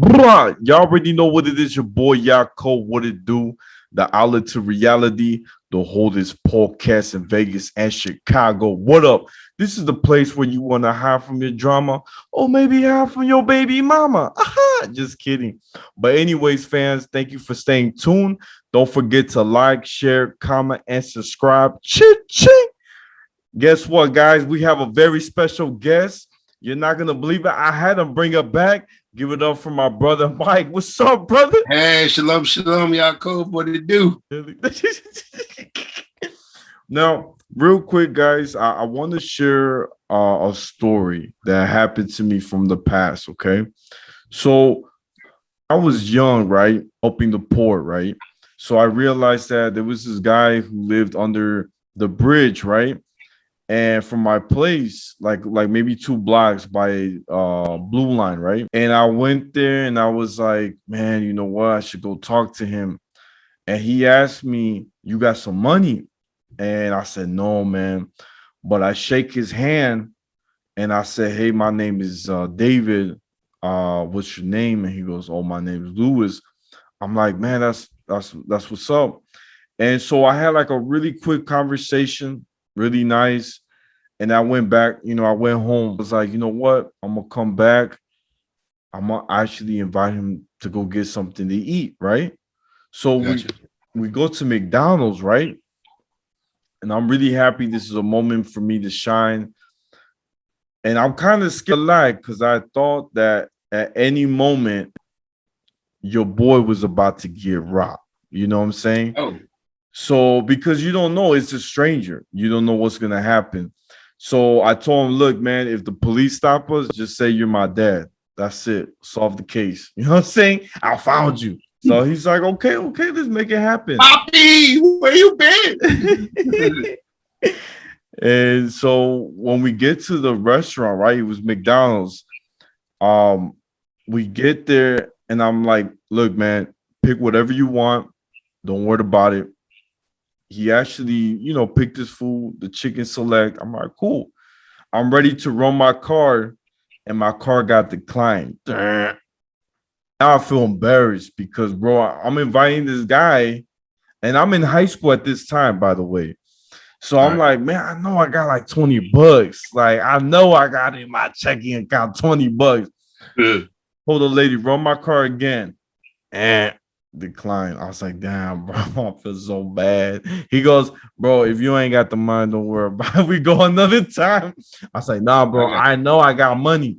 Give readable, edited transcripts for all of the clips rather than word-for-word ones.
Bruh, y'all already know what it is. Your boy Yaakov, what it do? The outlet to reality, the holdest podcast in Vegas and Chicago. What up? This is the place where you want to hide from your drama or maybe hide from your baby mama. Aha, just kidding. But anyways, fans, thank you for staying tuned. Don't forget to like, share, comment, and subscribe. Ching. Guess what, guys? We have a very special guest. You're not going to believe it. I had him bring her back. Give it up for my brother, Mike. What's up, brother? Hey, shalom, Yaakov. What did it do? Now, real quick, guys, I want to share a story that happened to me from the past, okay? So I was young, right? Helping the poor, right? So I realized that there was this guy who lived under the bridge, right? And from my place, like maybe 2 blocks by Blue Line, right? And I went there and I was like, man, you know what? I should go talk to him. And he asked me, you got some money? And I said, no, man. But I shake his hand and I said, hey, my name is David. What's your name? And he goes, oh, my name is Lewis. I'm like, man, that's what's up. And so I had like a really quick conversation, really nice. And I went back, I went home. I was like, you know what? I'm going to come back. I'm going to actually invite him to go get something to eat, right? So we go to McDonald's, right? And I'm really happy this is a moment for me to shine. And I'm kind of scared because I thought that at any moment, your boy was about to get robbed. You know what I'm saying? Oh. So because you don't know, it's a stranger. You don't know what's going to happen. So I told him, look, man, if the police stop us, just say you're my dad. That's it. Solve the case. You know what I'm saying? I found you. So he's like, okay, let's make it happen. Poppy, where you been? And so when we get to the restaurant, right, it was McDonald's. We get there and I'm like, look, man, pick whatever you want. Don't worry about it. He actually, picked his food, the chicken select. I'm like, cool. I'm ready to run my car, and my car got declined. Now I feel embarrassed because, bro, I'm inviting this guy, and I'm in high school at this time, by the way. So I'm like, man, I know I got like $20. Like, I know I got in my checking account $20. Hold the lady, run my car again. And decline. I was like, damn, bro, I feel so bad. He goes, bro, if you ain't got the money, don't worry about it. We go another time. I was like, nah, bro, I know I got money.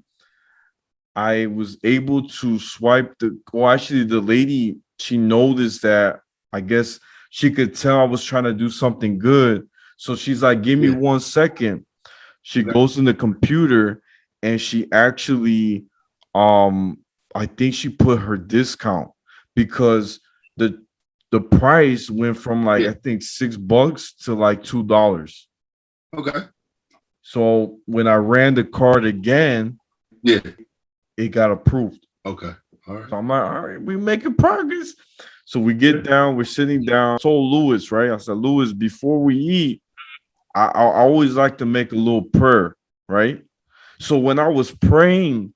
I was able to swipe actually the lady, she noticed that I guess she could tell I was trying to do something good. So she's like, give me 1 second. She goes in the computer and she actually, I think she put her discount, because the price went from I think $6 to like $2. Okay. So when I ran the card again, it got approved. Okay. All right. So I'm like, all right, we're making progress. So we get down, we're sitting down. So Lewis, right? I said, Lewis, before we eat, I always like to make a little prayer, right? So when I was praying,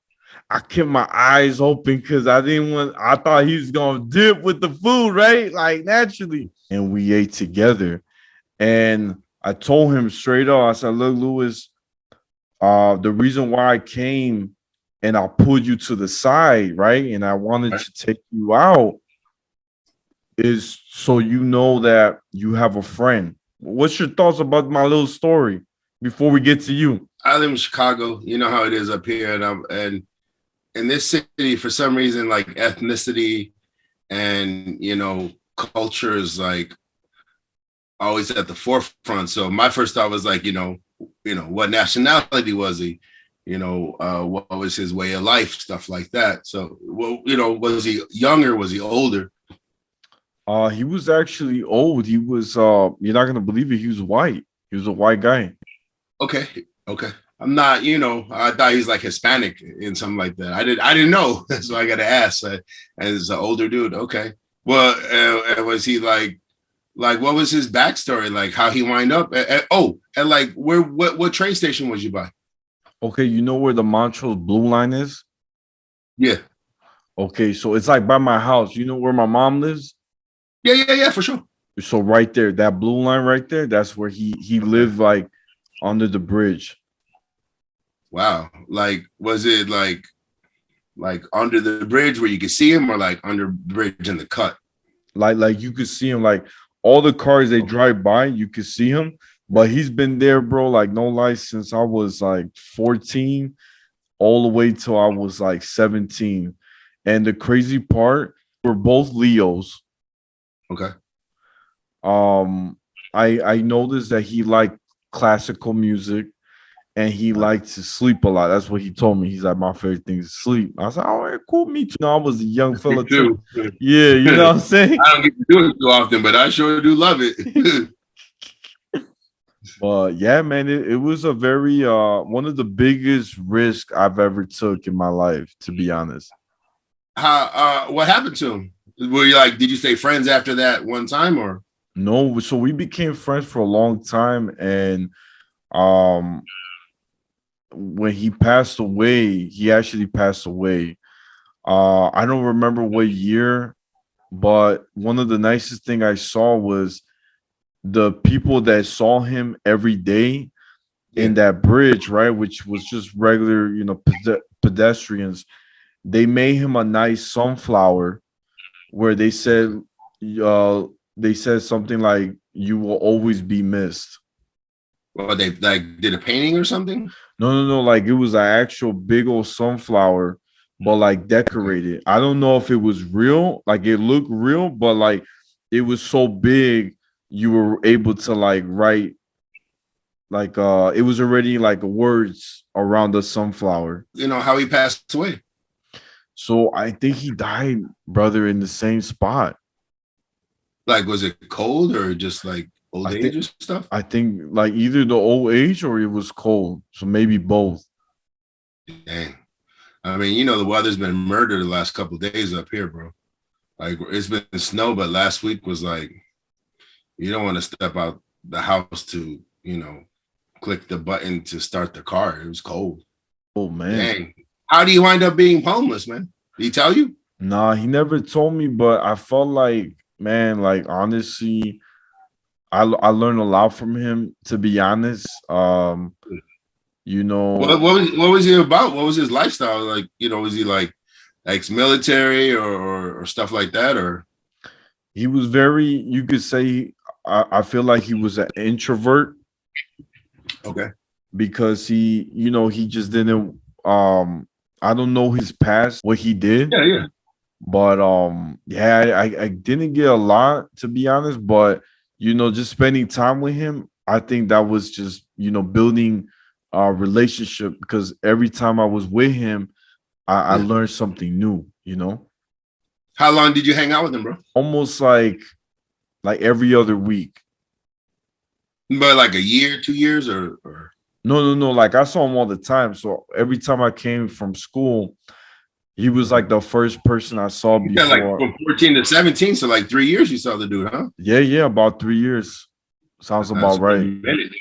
I kept my eyes open because I thought he was going to dip with the food, right? Like naturally. And we ate together. And I told him straight up, I said, look, Lewis, the reason why I came and I pulled you to the side, right? And I wanted to take you out is so you know that you have a friend. What's your thoughts about my little story before we get to you? I live in Chicago. You know how it is up here. And in this city, for some reason, like ethnicity and, culture is like always at the forefront. So my first thought was like, what nationality was he? What was his way of life, stuff like that. So, was he younger? Was he older? He was actually old. He was, you're not going to believe it. He was white. He was a white guy. Okay. I'm not, I thought he was like Hispanic and something like that. I didn't know. So I got to ask. As an older dude. Okay. Well, was he like, what was his backstory? Like how he wind up? And like what train station was you by? Okay. You know where the Montrose Blue Line is? Yeah. Okay, so it's like by my house. You know where my mom lives? Yeah, for sure. So right there, that blue line right there, that's where he Okay. lived, like under the bridge. Wow. Like, was it like under the bridge where you could see him, or like under the bridge in the cut? Like you could see him, like all the cars they Okay. drive by, you could see him. But he's been there, bro, like no lie, since I was like 14 all the way till I was like 17. And the crazy part, we're both Leos. Okay. Um, I noticed that he liked classical music and he Right. liked to sleep a lot. That's what he told me. He's like, my favorite thing is sleep. I was like, all right, cool, me too. I was a young Me fella too. too. Yeah, you know what I'm saying? I don't get to do it too often, but I sure do love it. But yeah, man, it was a very one of the biggest risks I've ever took in my life, to be honest. How what happened to him? Were you like, did you stay friends after that one time, or? No, so we became friends for a long time, and um when he passed away, he actually passed away. I don't remember what year, but one of the nicest thing I saw was the people that saw him every day Yeah. in that bridge, right, which was just regular, pedestrians. They made him a nice sunflower where uh, they said something like, "You will always be missed." Well, they like did a painting or something. No, no, no. Like it was an actual big old sunflower, but like Okay. decorated. I don't know if it was real. Like it looked real, but like it was so big, you were able to like write, like it was already like words around the sunflower. You know how he passed away? So I think he died, brother, in the same spot. Like, was it cold or just like old I age think or stuff? I think like either the old age or it was cold. So maybe both. Dang. I mean, the weather's been murdered the last couple of days up here, bro. Like, it's been snow, but last week was like, you don't want to step out the house to, click the button to start the car. It was cold. Oh man. Dang. How do you wind up being homeless, man? Did he tell you? Nah, he never told me, but I felt like, man, like honestly, I learned a lot from him, to be honest. You What, know, what was he about? What was his lifestyle? Like, was he like ex-military or stuff like that? Or he was very, you could say, I feel like he was an introvert okay. because he just didn't, I don't know his past, what he did, Yeah. but yeah, I didn't get a lot, to be honest, but just spending time with him, I think that was just, building a relationship, because every time I was with him, I Yeah. learned something new. How long did you hang out with him, bro? Almost like every other week. But like a year, 2 years, or No, no, no. Like I saw him all the time. So every time I came from school, he was okay. like the first person I saw You said like before. from 14 to 17, so like 3 years you saw the dude, huh? Yeah, yeah, about 3 years. Sounds That's about a right. minute.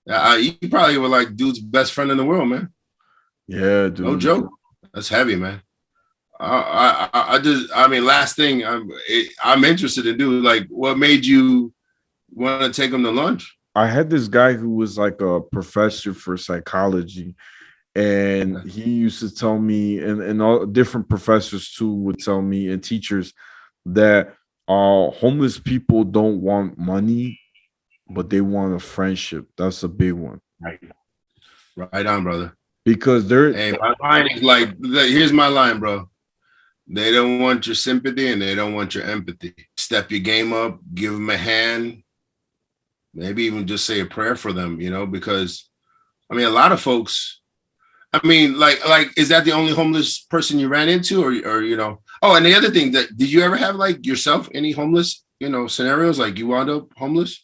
You probably were like dude's best friend in the world, man. Yeah, No dude. joke. That's heavy, man. I mean, last thing I'm interested in doing, like, what made you want to take him to lunch? I had this guy who was like a professor for psychology, and Okay. he used to tell me, and all different professors too would tell me, and teachers, that homeless people don't want money, but they want a friendship. That's a big one. Right. Right on, brother. Because they're Hey, my line is like, here's my line, bro. They don't want your sympathy and they don't want your empathy. Step your game up, give them a hand, maybe even just say a prayer for them, because I mean, a lot of folks, I mean, like, is that the only homeless person you ran into, or? Oh, and the other thing, that did you ever have like yourself any homeless, scenarios, like you wound up homeless?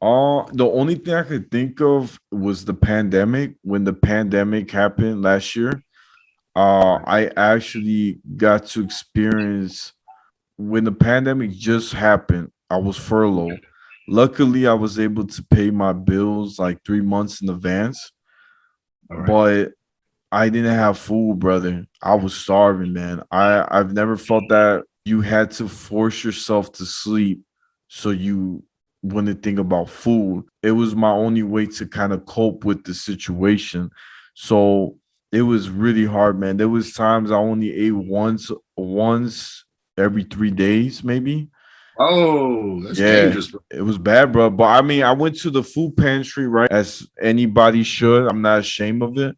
the only thing I could think of was the pandemic. When the pandemic happened last year, Right. I actually got to experience when the pandemic just happened. I was furloughed. Luckily, I was able to pay my bills like 3 months in advance. All right. But I didn't have food, brother. I was starving, man. I've never felt that you had to force yourself to sleep so you wouldn't think about food. It was my only way to kind of cope with the situation. So it was really hard, man. There was times I only ate once every 3 days, maybe. Oh, that's Yeah, dangerous, bro. it was bad, bro. But I mean, I went to the food pantry, right? As anybody should. I'm not ashamed of it.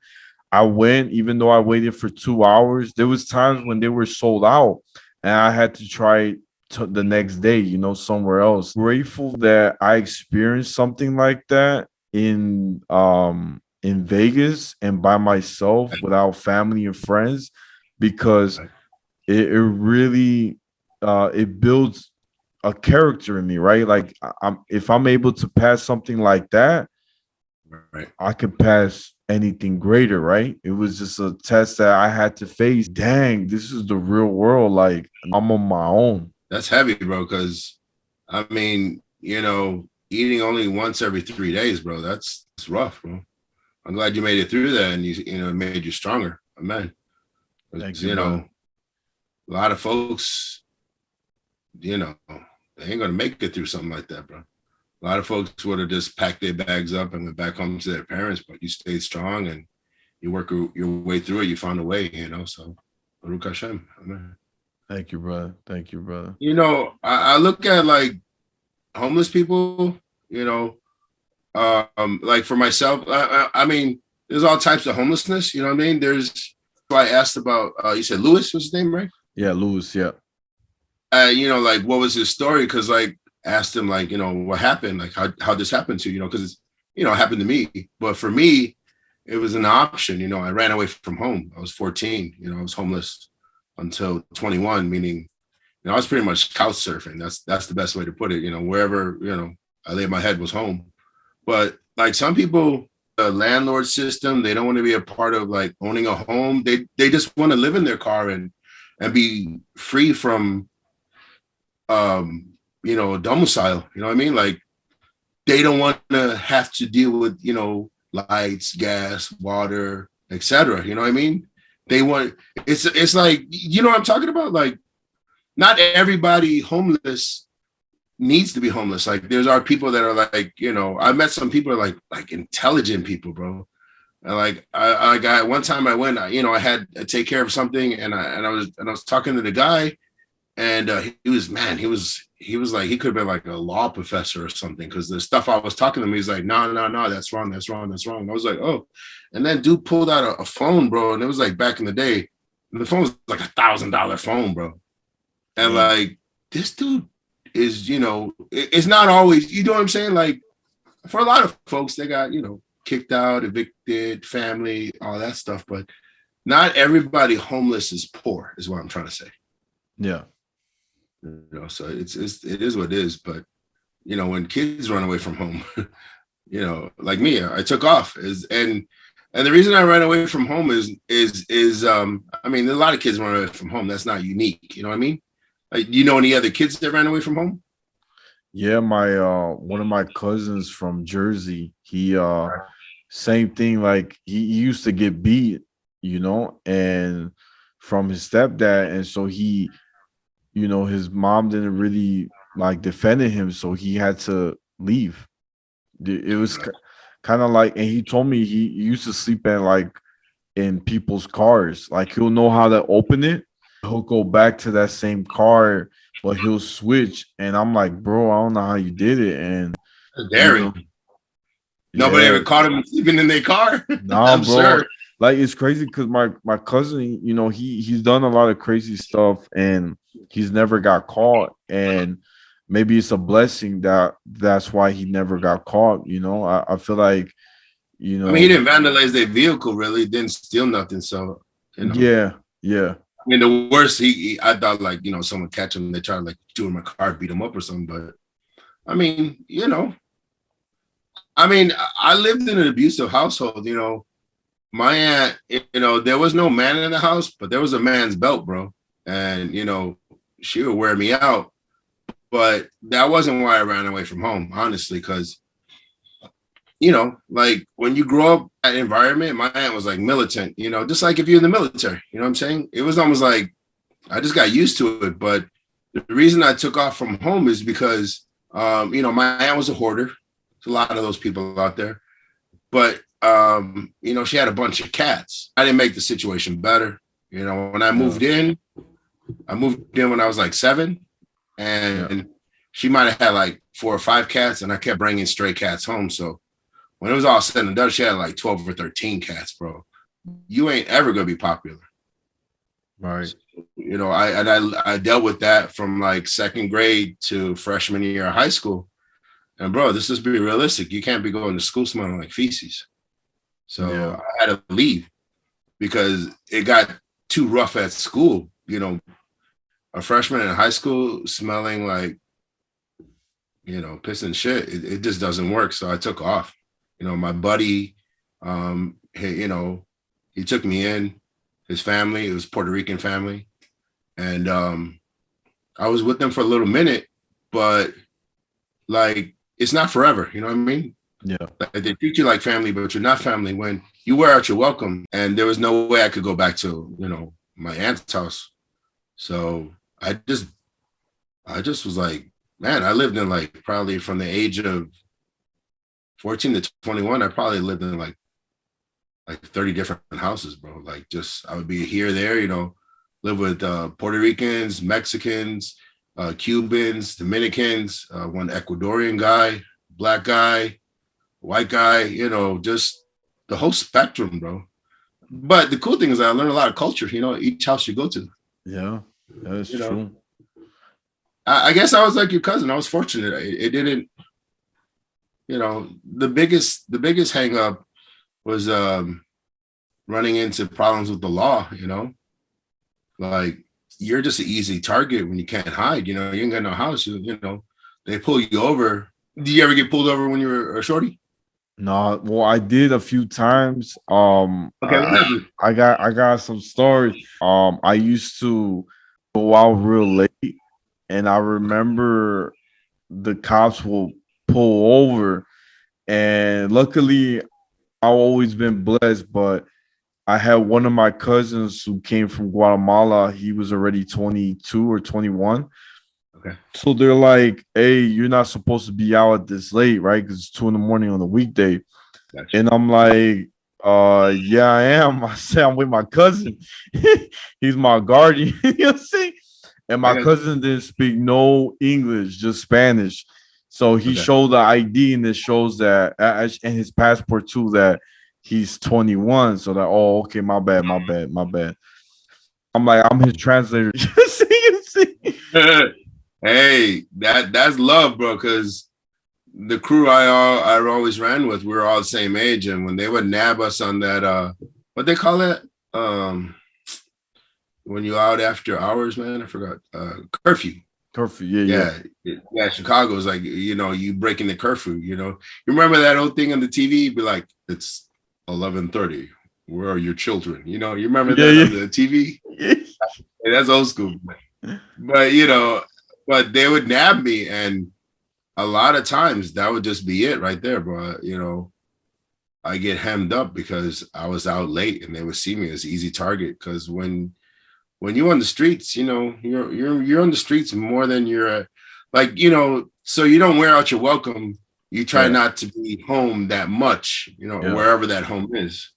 I went, even though I waited for 2 hours. There was times when they were sold out, and I had to try the next day, somewhere else. Grateful that I experienced something like that in Vegas and by myself without family and friends, because Right, it really it builds a character in me, right? Like if I'm able to pass something like that, right. I could pass anything greater, right? It was just a test that I had to face. Dang, this is the real world. Like I'm on my own. That's heavy, bro. Because I mean, eating only once every 3 days, bro. That's rough, bro. I'm glad you made it through that, and it made you stronger. Amen. Thank 'Cause, you, brother. a lot of folks, they ain't gonna make it through something like that, bro. A lot of folks would have just packed their bags up and went back home to their parents, but you stayed strong and you work your way through it. You found a way, So Baruch Hashem. Amen. Thank you, brother. Thank you, brother. I look at like homeless people, like for myself, I mean, there's all types of homelessness. You know what I mean? I asked about, you said Lewis was his name, right? Yeah, Lewis. Yeah. Like what was his story? Because like asked him like, what happened? Like how this happened to you? Because it's it happened to me. But for me, it was an option. I ran away from home. I was 14. I was homeless until 21, meaning I was pretty much couch surfing. That's the best way to put it. Wherever I laid my head was home. But like some people, the landlord system, they don't want to be a part of like owning a home. They just want to live in their car and be free from domicile. You know what I mean? Like they don't want to have to deal with, lights, gas, water, etc. You know what I mean? They want it's like, what I'm talking about? Like not everybody homeless needs to be homeless. Like there's our people that are like, I met some people like intelligent people, bro. And like I got one time I went, I had to take care of something and I was talking to the guy and he was like he could have been like a law professor or something because the stuff I was talking to him, he's like, no, that's wrong. And I was like, oh, and then dude pulled out a phone, bro, and it was like back in the day, and the phone was like $1,000 phone, bro, and Dang. like this dude is, it's not always, you know what I'm saying? Like for a lot of folks, they got kicked out, evicted, family, all that stuff, but not everybody homeless is poor, is what I'm trying to say. Yeah. So it is what it is. But when kids run away from home, like me, I took off. And the reason I ran away from home is I mean, a lot of kids run away from home. That's not unique. You know what I mean? Like, do you know any other kids that ran away from home? Yeah, my one of my cousins from Jersey, he same thing, like he used to get beat, and from his stepdad, and so his mom didn't really like defending him, so he had to leave. It was kind of like, and he told me he used to sleep in people's cars. Like he'll know how to open it. He'll go back to that same car, but he'll switch. And I'm like, bro, I don't know how you did it. And you Daring. know, Nobody yeah, ever caught him sleeping in their car. nah, I'm bro. sure. Like it's crazy because my cousin, he's done a lot of crazy stuff and he's never got caught. And maybe it's a blessing that's why he never got caught. I feel like, I mean, he didn't vandalize their vehicle, really. Didn't steal nothing. So, yeah, yeah. I mean, the worst, I thought like, someone catch him, they try to like do him a car, beat him up or something. But I mean, I lived in an abusive household, my aunt, there was no man in the house, but there was a man's belt, bro. And, she would wear me out. But that wasn't why I ran away from home, honestly, because you know, like when you grow up in that environment, my aunt was like militant, you know, just like if you're in the military, you know what I'm saying? It was almost like I just got used to it. But the reason I took off from home is because, you know, my aunt was a hoarder. There's a lot of those people out there. But, you know, she had a bunch of cats. I didn't make the situation better. You know, when I moved in when I was like 7, and she might have had like 4 or 5 cats, and I kept bringing stray cats home. So when it was all said and done, she had like 12 or 13 cats, bro. You ain't ever gonna be popular. Right. So, you know, I dealt with that from like 2nd grade to freshman year of high school. And bro, this is be realistic. You can't be going to school smelling like feces. So I had to leave because it got too rough at school. You know, a freshman in high school smelling like, you know, piss and shit. It just doesn't work. So I took off. You know, my buddy, you know, he took me in. His family, it was Puerto Rican family, and I was with them for a little minute, but like it's not forever. You know what I mean? Yeah. Like, they treat you like family, but you're not family when you wear out your welcome. And there was no way I could go back to, you know, my aunt's house. So I just was like, man, I lived in like probably from the age of 14 to 21, I probably lived in like 30 different houses, bro. Like just I would be here, there, you know, live with Puerto Ricans, Mexicans, Cubans, Dominicans, one Ecuadorian guy, black guy, white guy, you know, just the whole spectrum, bro. But the cool thing is I learned a lot of culture, you know, each house you go to. Yeah, that's you know, true. I guess I was like your cousin. I was fortunate. It didn't, you know, the biggest hang up was running into problems with the law, you know, like you're just an easy target when you can't hide, you know, you ain't got no house, you know, they pull you over. Did you ever get pulled over when you were a shorty? No, well, I did a few times. Okay, what happened? I got some stories. I used to go out real late, and I remember the cops will pull over, and luckily I've always been blessed, but I had one of my cousins who came from Guatemala. He was already 22 or 21. Okay. So they're like, hey, you're not supposed to be out at this late, right? Because it's 2 in the morning on a weekday. Gotcha. And I'm like, yeah, I am. I say I'm with my cousin. He's my guardian. You know what I'm saying? And my cousin didn't speak no English, just Spanish. So he showed the ID, and it shows that, and his passport too, that he's 21. So that, oh, okay, my bad. I'm like, I'm his translator. You see? Hey, that's love, bro. Because the crew I always ran with, we were all the same age, and when they would nab us on that, what they call it, when you out after hours, man, I forgot, curfew. Yeah. Chicago is like, you know, you breaking the curfew. You know, you remember that old thing on the TV? Be like, it's 11:30. Where are your children? You know, you remember that on the TV? Hey, that's old school. But you know, but they would nab me, and a lot of times that would just be it right there, bro. You know, I get hemmed up because I was out late, and they would see me as an easy target. Because when you're on the streets, you know, you're on the streets more than you're like, you know, so you don't wear out your welcome. You try not to be home that much, you know, wherever that home is.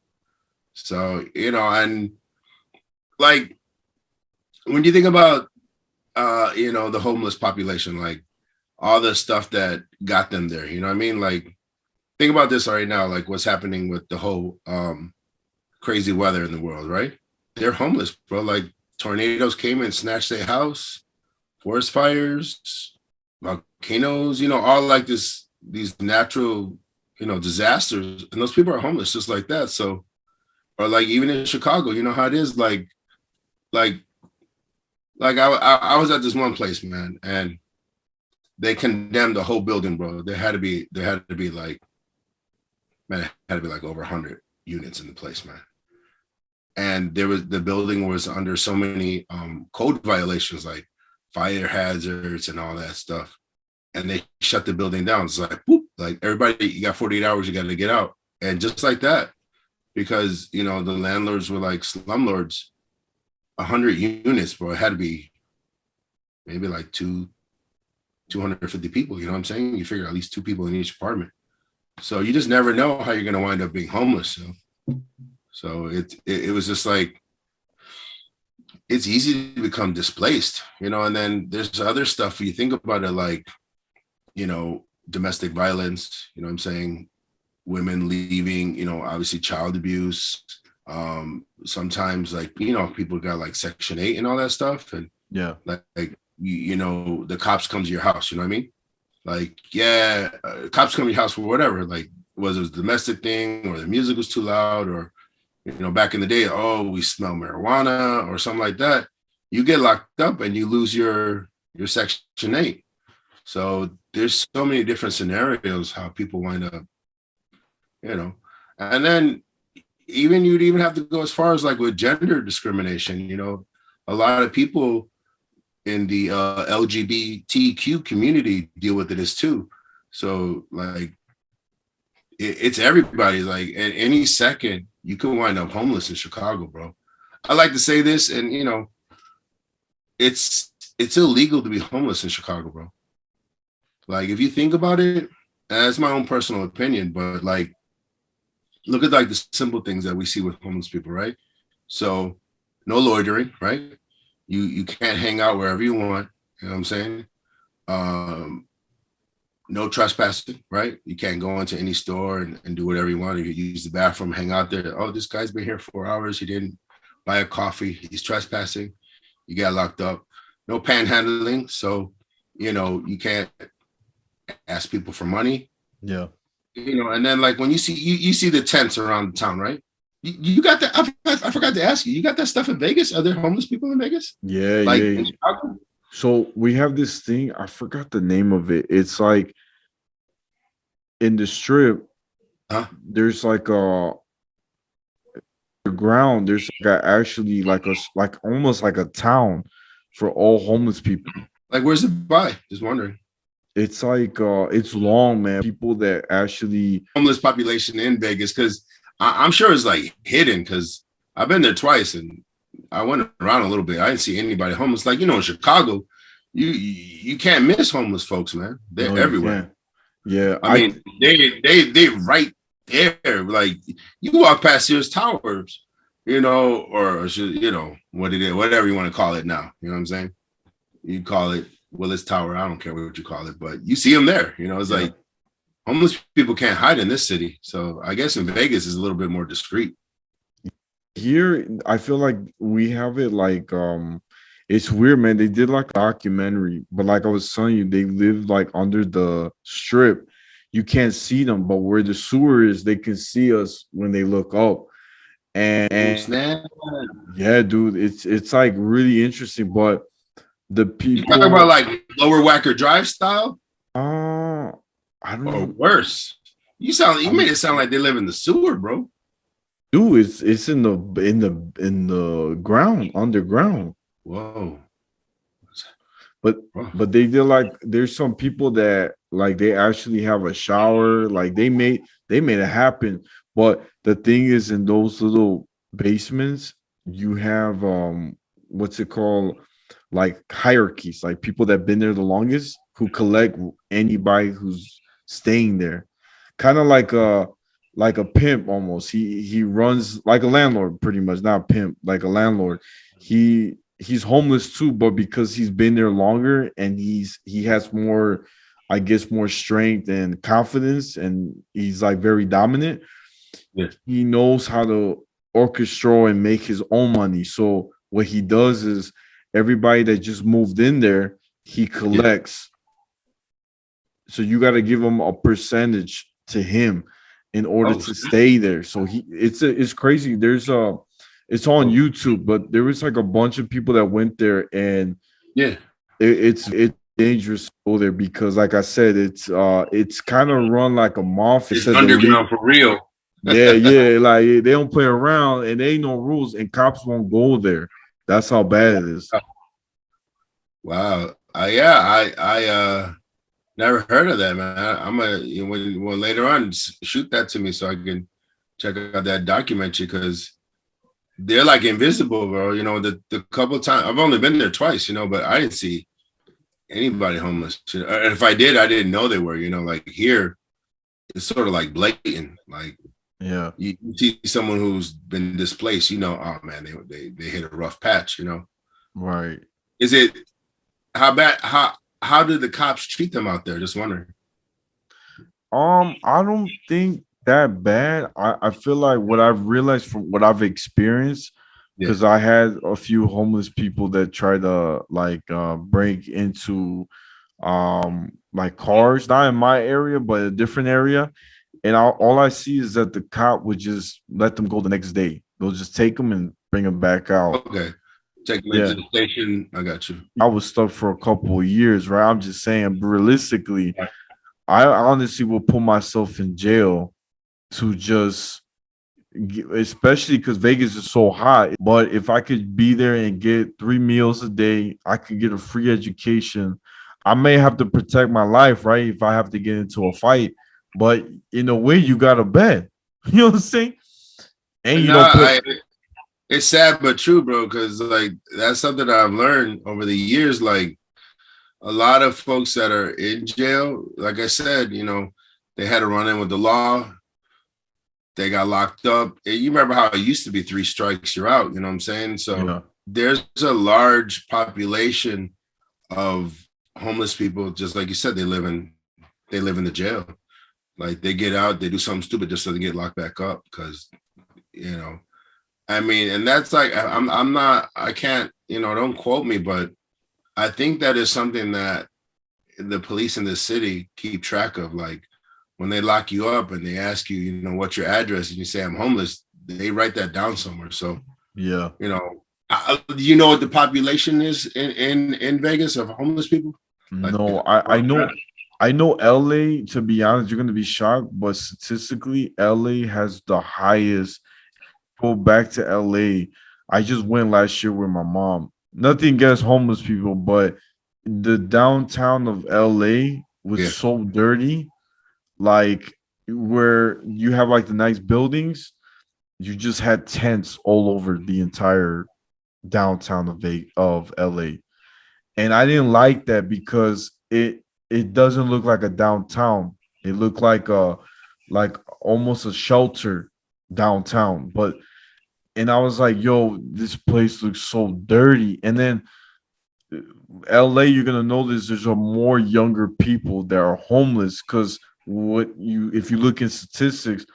So, you know, and like when you think about you know, the homeless population, like all the stuff that got them there, you know what I mean? Like think about this right now, like what's happening with the whole crazy weather in the world, right? They're homeless, bro. Like tornadoes came and snatched their house, forest fires, volcanoes, you know, all like these natural, you know, disasters. And those people are homeless just like that. So, or like even in Chicago, you know how it is, like I was at this one place, man, and they condemned the whole building, bro. There had to be like, man, it had to be like over 100 units in the place, man. And the building was under so many code violations, like fire hazards and all that stuff. And they shut the building down. It's like, whoop, Like everybody, you got 48 hours, you got to get out. And just like that, because, you know, the landlords were like slumlords, 100 units, bro. It had to be maybe like 250 people. You know what I'm saying? You figure at least 2 people in each apartment. So you just never know how you're going to wind up being homeless. So it was just like, it's easy to become displaced, you know, and then there's other stuff you think about it, like, you know, domestic violence, you know what I'm saying? Women leaving, you know, obviously child abuse. Sometimes like, you know, people got like Section 8 and all that stuff. And Yeah. like you know, the cops come to your house, you know what I mean? Like, yeah, cops come to your house for whatever, like whether it was a domestic thing or the music was too loud, or, you know, back in the day, oh, we smell marijuana or something like that. You get locked up and you lose your Section 8. So there's so many different scenarios how people wind up, you know. And then you'd even have to go as far as like with gender discrimination, you know. A lot of people in the LGBTQ community deal with it as too. So like it's everybody. Like at any second, you could wind up homeless in Chicago, bro. I like to say this, and you know, it's illegal to be homeless in Chicago, bro. Like if you think about it, that's my own personal opinion, but like look at like the simple things that we see with homeless people, right? So no loitering, right? You can't hang out wherever you want, you know what I'm saying? No trespassing, right? You can't go into any store and do whatever you want. You use the bathroom, hang out there. Oh, this guy's been here 4 hours. He didn't buy a coffee. He's trespassing. You got locked up. No panhandling. So, you know, you can't ask people for money. Yeah. You know, and then like when you see the tents around the town, right? You got that. I forgot to ask you. You got that stuff in Vegas? Are there homeless people in Vegas? Yeah, Like yeah. in Chicago? So we have this thing. I forgot the name of it. It's like in the strip. Huh? There's like the ground. There's like actually like like almost like a town for all homeless people. Like where's it by? Just wondering. It's like it's long, man. People that actually Homeless population in Vegas, because I'm sure it's like hidden, because I've been there twice and I went around a little bit. I didn't see anybody homeless. Like, you know, in Chicago, you can't miss homeless folks, man. They're everywhere. Yeah, I mean, they right there. Like you walk past Sears Towers, you know, or you know what it is, whatever you want to call it now. You know what I'm saying? You call it Willis Tower. I don't care what you call it, but you see them there. You know, it's like homeless people can't hide in this city. So I guess in Vegas is a little bit more discreet. Here I feel like we have it like it's weird, man. They did like a documentary, but like I was telling you, they live like under the strip. You can't see them, but where the sewer is, they can see us when they look up. And Snap. yeah, dude, it's like really interesting. But the You talking people about like Lower Wacker Drive style, I don't or know. worse? You made it sound like they live in the sewer, bro. Dude, it's in the ground, underground. Whoa. But they did like there's some people that like they actually have a shower, like they made it happen. But the thing is, in those little basements, you have what's it called? Like hierarchies, like people that been there the longest who collect anybody who's staying there. Kind of like a pimp almost. He runs like a landlord, pretty much, not a pimp, like a landlord. He's homeless too, but because he's been there longer and he has more, I guess, more strength and confidence, and he's like very dominant. Yeah. He knows how to orchestrate and make his own money. So what he does is everybody that just moved in there, he collects. So you got to give him a percentage to him in order to stay there. So it's crazy. It's on YouTube, but there was like a bunch of people that went there, and it's dangerous to go there because, like I said, it's kind of run like a mafia. It's underground for real. yeah, like they don't play around, and there ain't no rules, and cops won't go there. That's how bad it is. Wow. I Never heard of that, man. I'm when later on shoot that to me so I can check out that documentary, because they're like invisible, bro. You know, the couple of times I've only been there twice, you know, but I didn't see anybody homeless. And if I did, I didn't know they were. You know, like here, it's sort of like blatant. Like Yeah. you see someone who's been displaced, you know, oh man, they hit a rough patch. You know, Right. is it how bad? How did the cops treat them out there? Just wondering. I don't think that bad. I feel like what I've realized from what I've experienced, Yeah. because I had a few homeless people that try to like break into like cars, not in my area, but a different area. And all I see is that the cop would just let them go the next day. They'll just take them and bring them back out. Okay. Take them Yeah. into the station. I got you. I was stuck for a couple of years, right? I'm just saying, realistically, I honestly will put myself in jail to just, especially because Vegas is so hot. But if I could be there and get 3 meals a day, I could get a free education. I may have to protect my life, right? If I have to get into a fight, but in a way, you got a bed. You know what I'm saying? And you No, don't put. it's sad but true, bro, because like that's something that I've learned over the years. Like a lot of folks that are in jail, like I said, you know, they had a run in with the law. They got locked up. And you remember how it used to be 3 strikes, you're out. You know what I'm saying? So Yeah, there's a large population of homeless people, just like you said, they live in the jail. Like they get out, they do something stupid just so they get locked back up. Because, you know, I mean, and that's like I'm not, I can't, you know, don't quote me, but I think that is something that the police in the city keep track of. Like when they lock you up and they ask you, you know, what's your address, and you say I'm homeless, they write that down somewhere. So, yeah. you know, you know what the population is in Vegas of homeless people? Like, No, I know LA, to be honest, you're gonna be shocked, but statistically, LA has the highest. Go back to LA. I just went last year with my mom. Nothing against homeless people, but the downtown of LA was yeah, so dirty. Like where you have like the nice buildings, you just had tents all over the entire downtown of LA. And I didn't like that because it doesn't look like a downtown. It looked like almost a shelter downtown. But and I was like, yo, this place looks so dirty. And then LA, you're gonna notice there's a more younger people that are homeless because what you if you look in statistics,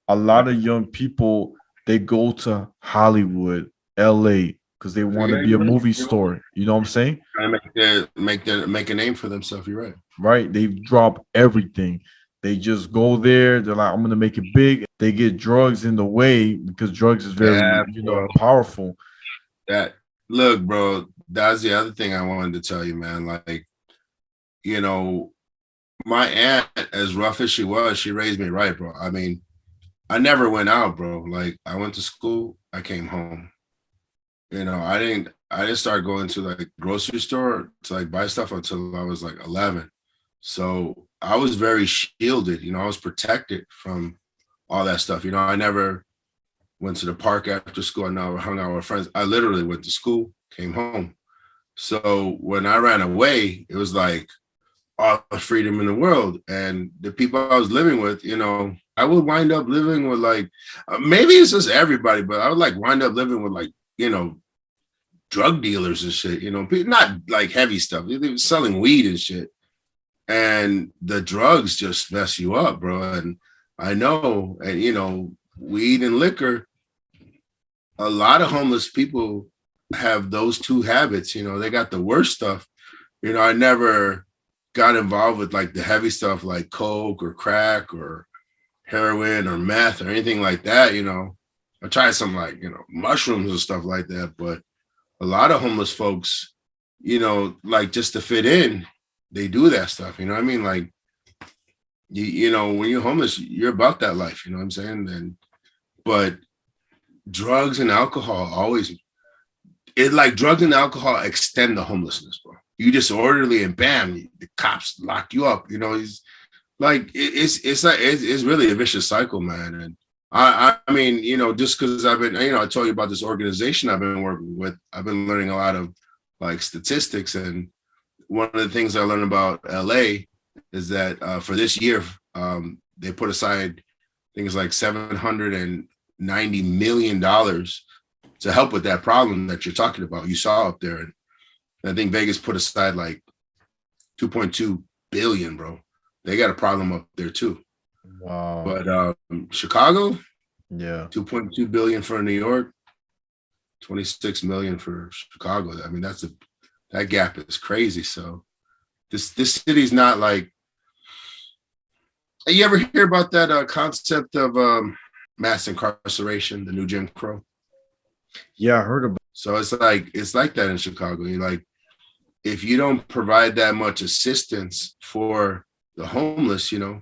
a lot of young people they go to Hollywood, LA, because they want to be a movie star. You know what I'm saying? trying to make a name for themselves. You're right. Right? They drop everything. They just go there. They're like, I'm gonna make it big. They get drugs in the way because drugs is very, Yeah, bro. powerful. That look, bro. That's the other thing I wanted to tell you, man. Like, you know, my aunt, as rough as she was, she raised me right, bro. I mean, I never went out, bro. Like, I went to school, I came home. You know, I didn't start going to like grocery store to like buy stuff until I was like 11. So I was very shielded. You know, I was protected from all that stuff. You know, I never went to the park after school. I never hung out with friends. I literally went to school, came home. So when I ran away, it was like all the freedom in the world. And the people I was living with, you know, I would wind up living with like, maybe it's just everybody, but I would like wind up living with like, you know, drug dealers and shit, you know, not like heavy stuff. They were selling weed and shit. And the drugs just mess you up, bro. And I know, and you know, weed and liquor, a lot of homeless people have those two habits. You know, they got the worst stuff. You know, I never got involved with like the heavy stuff like coke or crack or heroin or meth or anything like that. You know, I tried some like, you know, mushrooms and stuff like that. But a lot of homeless folks, you know, like just to fit in, they do that stuff. You know what I mean? Like, you know, when you're homeless, you're about that life. You know what I'm saying? And, but drugs and alcohol always, it like drugs and alcohol extend the homelessness, bro. you disorderly and bam, the cops lock you up. You know, he's like it's really a vicious cycle, man. And I mean, you know, just because I've been, you know, I told you about this organization I've been working with, I've been learning a lot of like statistics. And one of the things I learned about LA is that for this year, they put aside things like $790 million to help with that problem that you're talking about. You saw up there. And I think Vegas put aside like 2.2 billion, bro. They got a problem up there too. Wow. But Chicago, yeah, 2.2 billion for New York, 26 million for Chicago. I mean, that gap is crazy. So this city's not like. You ever hear about that concept of mass incarceration, the new Jim Crow? Yeah, I heard about. So it's like that in Chicago. You're like, if you don't provide that much assistance for the homeless, you know,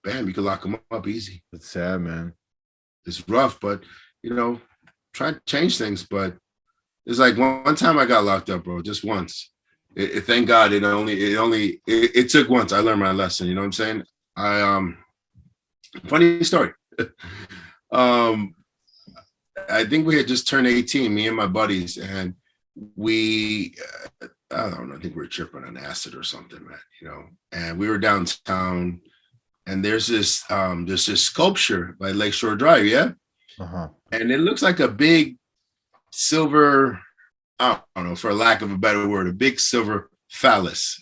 bam, you can lock them up easy. It's sad, man. It's rough, but you know, try to change things. But it's like one time I got locked up, bro, just once. Thank God it took once. I learned my lesson. You know what I'm saying? Funny story. I think we had just turned 18, me and my buddies, and we, I don't know, I think we were tripping on acid or something, man, you know, and we were downtown, and there's this sculpture by Lakeshore Drive, yeah? Uh-huh. And it looks like a big silver, I don't know, for lack of a better word, a big silver phallus.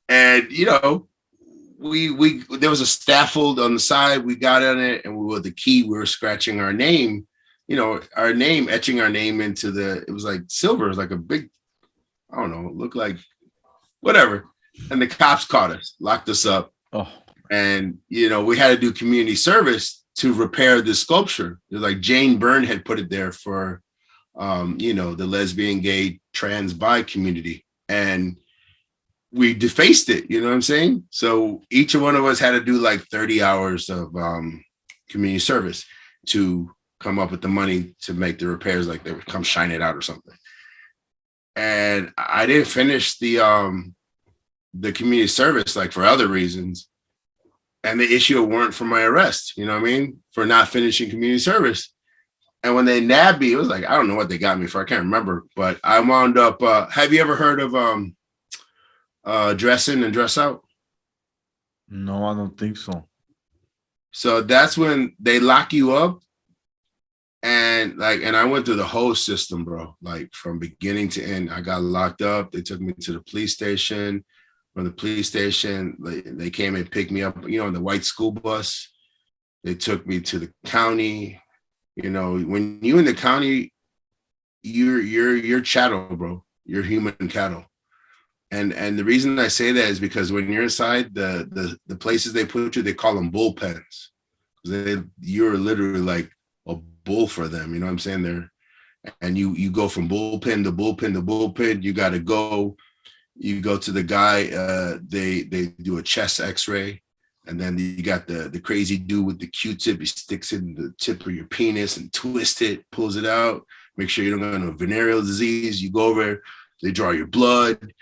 And, you know, we there was a scaffold on the side. We got on it, and with the key, we were scratching our name, you know, etching our name into it was like silver, it was like a big, I don't know, it looked like whatever. And the cops caught us, locked us up. Oh. And, you know, we had to do community service to repair the sculpture. It was like Jane Byrne had put it there for, you know, the lesbian, gay, trans, bi community. And we defaced it, you know what I'm saying? So each one of us had to do like 30 hours of community service to come up with the money to make the repairs, like they would come shine it out or something. And I didn't finish the community service, like for other reasons. And they issue a warrant for my arrest, you know what I mean? For not finishing community service. And when they nabbed me, it was like, I don't know what they got me for. I can't remember, but I wound up, have you ever heard of dress in and dress out? No, I don't think so. So that's when they lock you up, and I went through the whole system, bro. Like from beginning to end, I got locked up. They took me to the police station. From the police station, they came and picked me up, you know, in the white school bus. They took me to the county. You know, when you in the county, you're chattel, bro. You're human cattle. And the reason I say that is because when you're inside the places they put you, they call them bullpens. You're literally like a bull for them. You know what I'm saying? And you go from bullpen to bullpen to bullpen. You got to go. You go to the guy. They do a chest X-ray, and then you got the crazy dude with the Q-tip. He sticks it in the tip of your penis and twists it, pulls it out. Make sure you don't have no venereal disease. You go over. They draw your blood.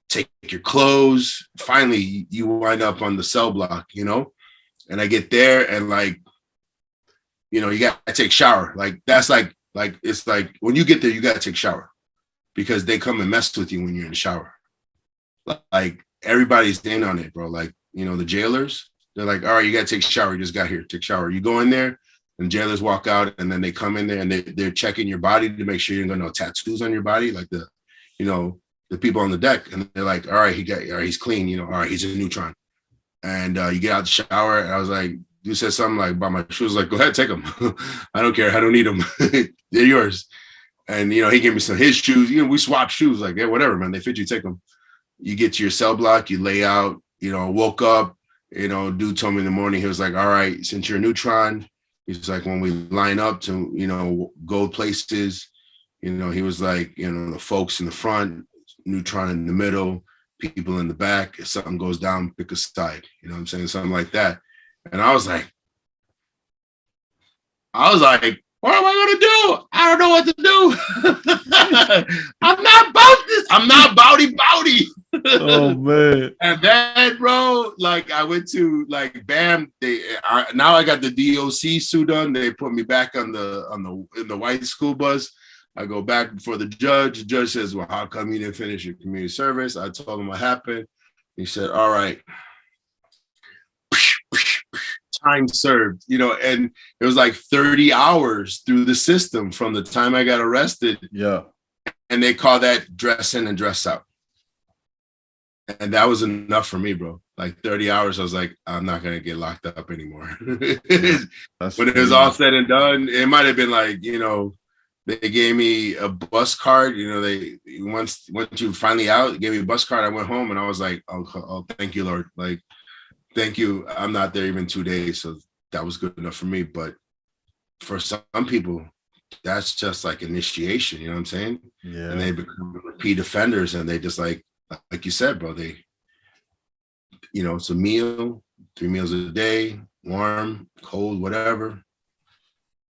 Take your clothes. Finally, you wind up on the cell block, you know? And I get there and like, you know, you got to take a shower. Like, that's like, it's like when you get there, you got to take a shower because they come and mess with you when you're in the shower. Like everybody's in on it, bro. Like, you know, the jailers, they're like, all right, you got to take a shower. You just got here, take a shower. You go in there and jailers walk out and then they come in there and they're checking your body to make sure you don't got no tattoos on your body. Like the people on the deck, and they're like, all right, he's clean, you know, all right, he's a neutron. And you get out the shower, and I was like, you said something like about my shoes, like, go ahead, take them. I don't care, I don't need them. They're yours. And, you know, he gave me some his shoes, you know, we swapped shoes, like, yeah, whatever, man, they fit you, take them. You get to your cell block, you lay out, you know, woke up, you know, dude told me in the morning, he was like, all right, since you're a neutron, he's like, when we line up to, you know, go places, you know, he was like, you know, the folks in the front, neutron in the middle, people in the back. If something goes down, pick a side. You know what I'm saying? Something like that. And I was like, What am I gonna do? I don't know what to do. I'm not about this. I'm not bowdy. Oh man. And then, bro, like I went to like BAM. Now I got the DOC suit on. They put me back in the white school bus. I go back before the judge. The judge says, "Well, how come you didn't finish your community service?" I told him what happened. He said, "All right, time served." And it was like 30 hours through the system from the time I got arrested. Yeah. And they call that dress in and dress out. And that was enough for me, bro. Like 30 hours, I was like, I'm not going to get locked up anymore. When it was all said and done, it might have been like, they gave me a bus card. Once you finally out, gave me a bus card. I went home and I was like, oh, thank you, Lord. Like, thank you. I'm not there even 2 days. So that was good enough for me. But for some people, that's just like initiation. You know what I'm saying? Yeah. And they become repeat offenders and they just like you said, bro, it's a meal, 3 meals a day, warm, cold, whatever.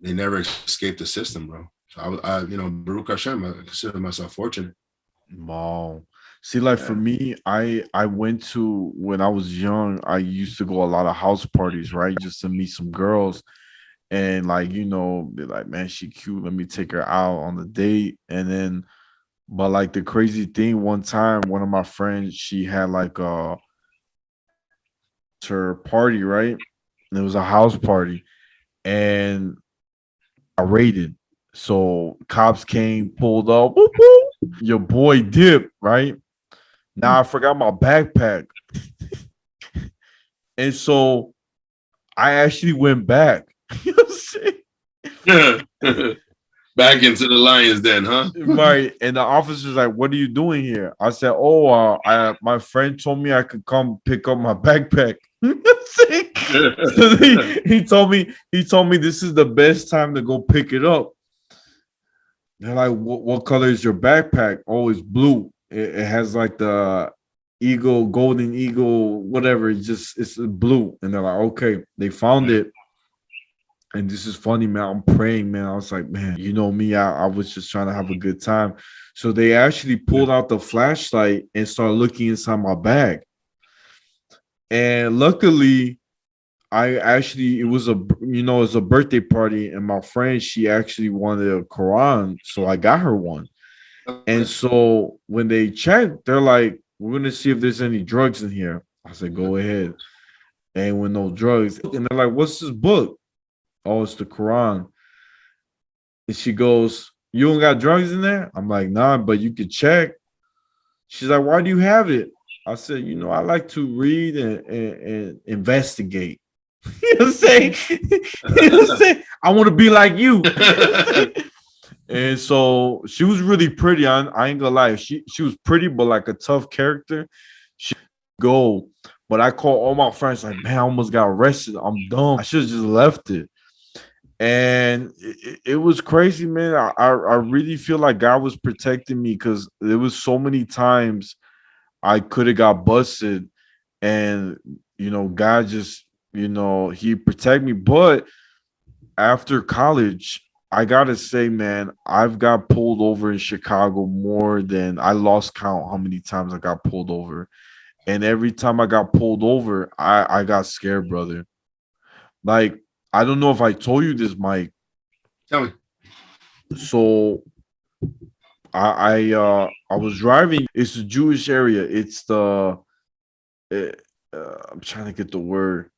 They never escape the system, bro. So Baruch Hashem, I consider myself fortunate. Wow. See, like for me, I went to, when I was young, I used to go a lot of house parties, right? Just to meet some girls and like, be like, man, she cute. Let me take her out on the date. And then, but like the crazy thing, one time, one of my friends, she had like her party, right? And it was a house party. And I raided. So cops came, pulled up, whoop, whoop. Your boy dipped, right? Now I forgot my backpack. And so I actually went back. You know what I'm saying? Back into the Lions Den, huh? Right. And the officer's like, what are you doing here? I said, oh, my friend told me I could come pick up my backpack. So he told me this is the best time to go pick it up. They're like, what color is your backpack? Oh, it's blue. It has like the eagle, golden eagle, whatever. It's blue. And they're like, okay. They found it. And this is funny, man. I'm praying, man. I was like, man, you know me. I was just trying to have a good time. So they actually pulled out the flashlight and started looking inside my bag. And luckily, it was a birthday party, and my friend, she actually wanted a Quran, so I got her one. And so when they checked, they're like, we're gonna see if there's any drugs in here. I said, go ahead. And with no drugs, and they're like, what's this book? Oh, it's the Quran. And she goes, you don't got drugs in there? I'm like, nah, but you could check. She's like, why do you have it? I said, I like to read and investigate. You know what I'm saying? I want to be like you. And so she was really pretty. I ain't gonna lie. She was pretty, but like a tough character. She go. But I called all my friends like, man, I almost got arrested. I'm dumb. I should have just left it. And it was crazy, man. I really feel like God was protecting me because there was so many times I could have got busted. And, God just, he protect me. But after college, I gotta say, man, I've got pulled over in Chicago more than I lost count how many times I got pulled over. And every time I got pulled over, I got scared, brother. Like, I don't know if I told you this, Mike. Tell me. So I was driving. It's a Jewish area. It's the I'm trying to get the word.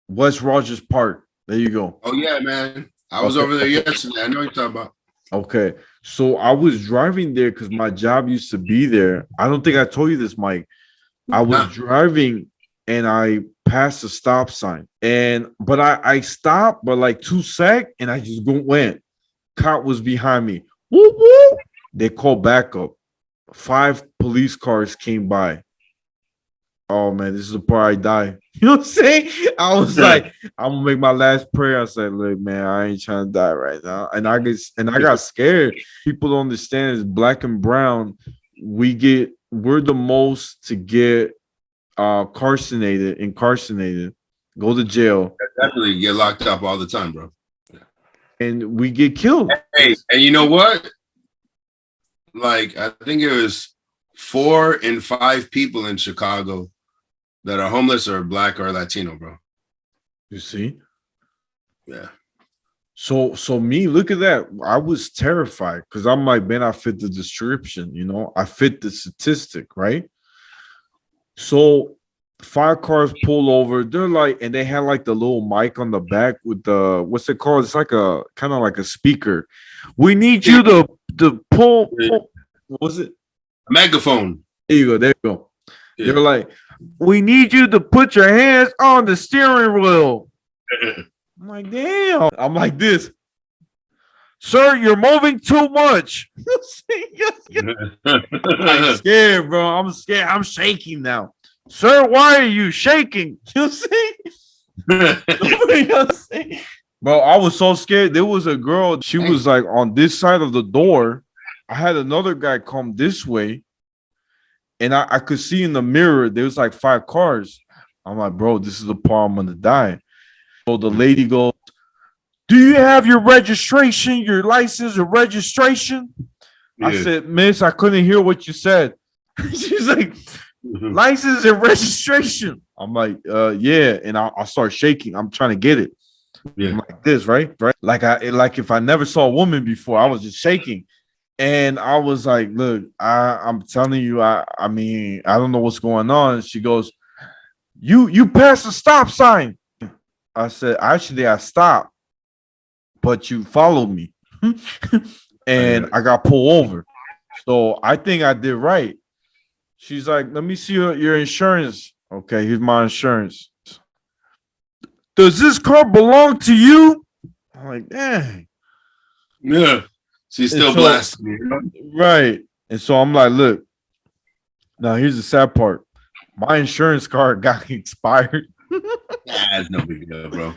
West Rogers Park. There you go. Oh yeah, man. I was over there yesterday. I know what you're talking about. Okay. So I was driving there because my job used to be there. I don't think I told you this, Mike. I was driving and I passed a stop sign. But I stopped, but like 2 seconds, and I just went. Cop was behind me. Woo woo. They called backup. 5 police cars came by. Oh man, this is the part I die. You know what I'm saying? I was like, I'm gonna make my last prayer. I said, look, man, I ain't trying to die right now. And I got scared. People don't understand is black and brown, we're the most to get incarcerated, go to jail. Definitely get locked up all the time, bro. and we get killed. Hey, and you know what? Like, I think it was 4 in 5 people in Chicago that are homeless or Black or Latino, bro. You see? Yeah. So me, look at that. I was terrified because I'm like, man, I fit the description, I fit the statistic, right? So 5 cars pull over. They're like, and they had like the little mic on the back with the, what's it called? It's like a kind of like a speaker. We need you to pull. What was it? A megaphone. There you go. There you go. Yeah. They're like, we need you to put your hands on the steering wheel. I'm like, damn. I'm like this. Sir, you're moving too much. I'm scared, bro. I'm scared. I'm shaking now. Sir, why are you shaking? You see? Bro, I was so scared. There was a girl. She was like on this side of the door. I had another guy come this way. And I could see in the mirror, there was like 5 cars. I'm like, bro, this is the part I'm going to die. So the lady goes, do you have your registration, your license or registration? Yeah. I said, miss, I couldn't hear what you said. She's like, license and registration. I'm like, yeah. And I start shaking. I'm trying to get it. Yeah. I'm like this, right? Like if I never saw a woman before, I was just shaking. And I was like, look, I'm telling you, I mean, I don't know what's going on. She goes, you passed the stop sign. I said, actually, I stopped, but you followed me. And I got pulled over. So I think I did right. She's like, let me see your insurance. Okay, here's my insurance. Does this car belong to you? I'm like, dang. Yeah. She's still blasting me. Right. And so I'm like, look, now here's the sad part. My insurance card got expired. That's no big deal, bro.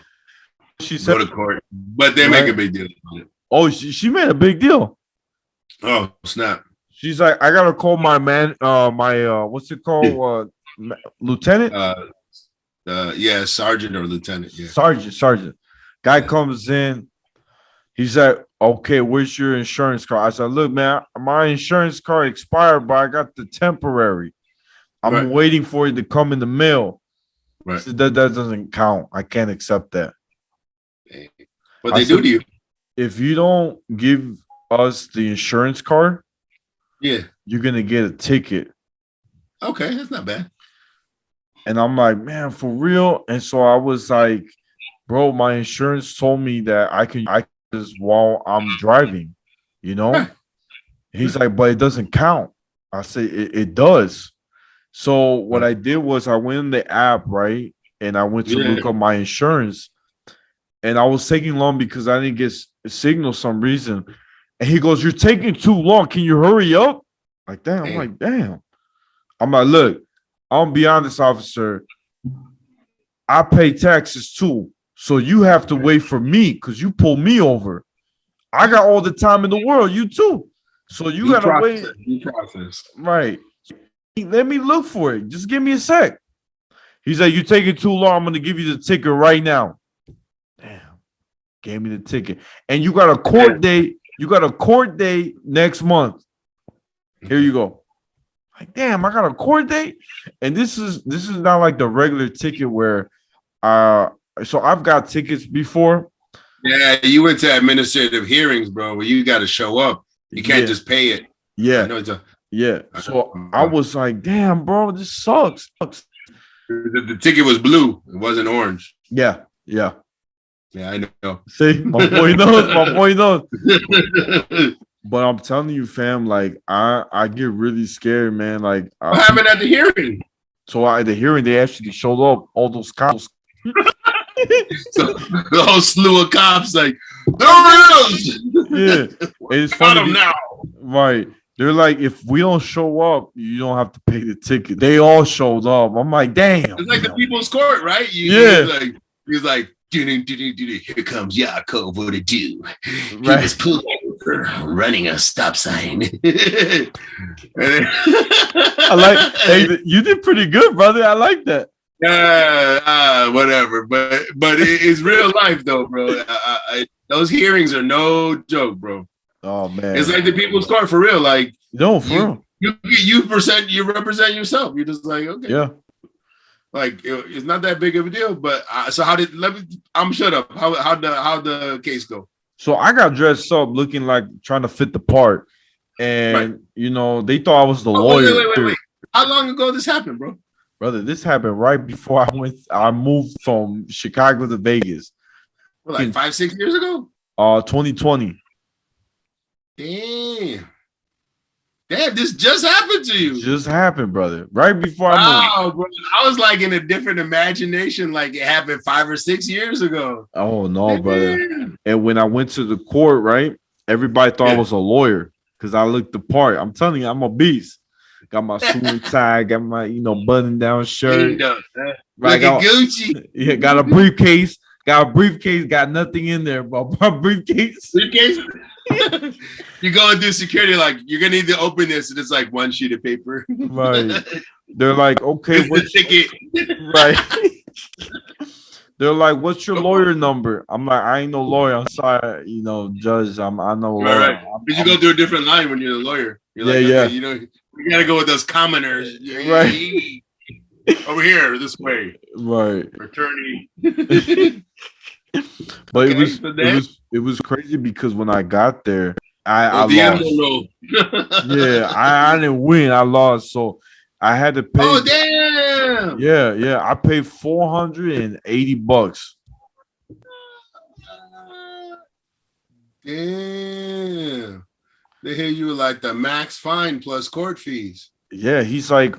She said, go to court, but they make a big deal about it. Oh, she made a big deal. Oh, snap. She's like, I gotta call my man, what's it called? Lieutenant? Yeah, sergeant or lieutenant. Yeah. Sergeant. Guy comes in. He's like, okay, where's your insurance card? I said, look, man, my insurance card expired, but I got the temporary. I'm waiting for it to come in the mail. Right. Said, that doesn't count. I can't accept that. What they do to you? If you don't give us the insurance card, you're gonna get a ticket. Okay, that's not bad. And I'm like, man, for real. And so I was like, bro, my insurance told me that I can this while I'm driving, He's like, but it doesn't count. I say it does. So what I did was I went in the app, right? And I went to look up my insurance. And I was taking long because I didn't get a signal some reason. And he goes, you're taking too long. Can you hurry up? Like, damn. I'm like, damn. I'm like, look, I'll be honest, officer. I pay taxes too. So you have to wait for me because you pulled me over. I got all the time in the world. You too. So you got to wait. Right. Let me look for it. Just give me a sec. He's like, you're taking too long. I'm going to give you the ticket right now. Damn. Gave me the ticket. And you got a court date. You got a court date next month. Here you go. Like, damn, I got a court date. And this is not like the regular ticket where so I've got tickets before. Yeah, you went to administrative hearings, bro, where you got to show up. You can't just pay it. Yeah. So I was like, damn, bro, this sucks. The ticket was blue. It wasn't orange. Yeah. Yeah, I know. See, my boy knows. But I'm telling you, fam, like I get really scared, man. Like what happened at the hearing? So at the hearing, they actually showed up, all those cops. So the whole slew of cops, like, there it is. Yeah, it's funny. Got them now. Right. They're like, if we don't show up, you don't have to pay the ticket. They all showed up. I'm like, damn. It's like the people's court, right? He's like, here comes Yaakov. What to do? He was pulled over running a stop sign. I like. Hey, you did pretty good, brother. I like that. Whatever. But it's real life though, bro. Those hearings are no joke, bro. Oh It's man. like the people's court for real. Like No, for you, real. you represent yourself. You're just like, okay, Yeah. like it's not that big of a deal. But so how did? Let me. I'm shut up. How the case go? So I got dressed up looking like trying to fit the part. Right. And they thought I was the Oh, lawyer. wait. How long ago this happened, bro? Brother, this happened right before I moved from Chicago to Vegas. What, like In 5-6 years ago? 2020. Damn. Damn, this just happened to you. Just happened, brother. Right before I moved. Wow, bro. I was like in a different imagination, like it happened 5 or 6 years ago. Oh no, brother. Damn. And when I went to the court, right, everybody thought I Yeah. was a lawyer because I looked the part. I'm telling you, I'm a beast. Got my suit and tie, got my button down shirt. Right, Looking Gucci. yeah, got a briefcase, got nothing in there, but my briefcase. Briefcase. You go and do security, like you're gonna need to open this, and it's like one sheet of paper. Right. They're like, okay, It's the ticket. right. They're like, what's your lawyer number? I'm like, I ain't no lawyer. I'm sorry, judge. I know lawyer. Right. But you go through a different line when you're the lawyer. You're like, yeah. Okay, you gotta go with those commoners. Right. Over here, this way. Right. Attorney. But Okay, it was crazy because when I got there, I the lost. envelope. Yeah, I didn't win. I lost. So I had to pay. Oh damn. Yeah. I paid $480. Damn. They hit you like the max fine plus court fees. Yeah, he's like,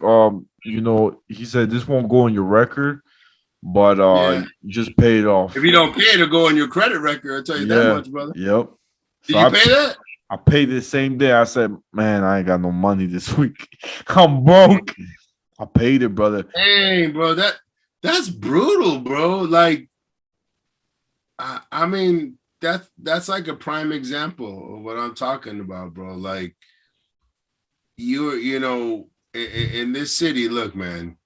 he said this won't go on your record, but you just pay it off. If you don't pay, it'll go on your credit record. I'll tell you that much, brother. Yep. Did you pay that? I paid the same day. I said, man, I ain't got no money this week. I'm broke. I paid it, brother. Dang, bro, that's brutal, bro. Like, I mean, that's like a prime example of what I'm talking about, bro. Like, in this city, look, man.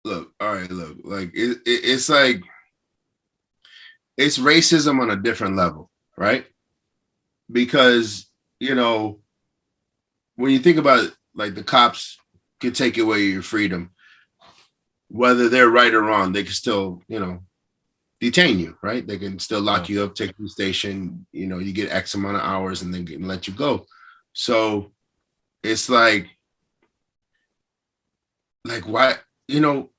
Look, all right, look, like it's like it's racism on a different level, right? Because when you think about it, like the cops can take away your freedom, whether they're right or wrong, they can still, detain you, right? They can still lock you up, take you to the station, you get X amount of hours and then let you go. So it's like why,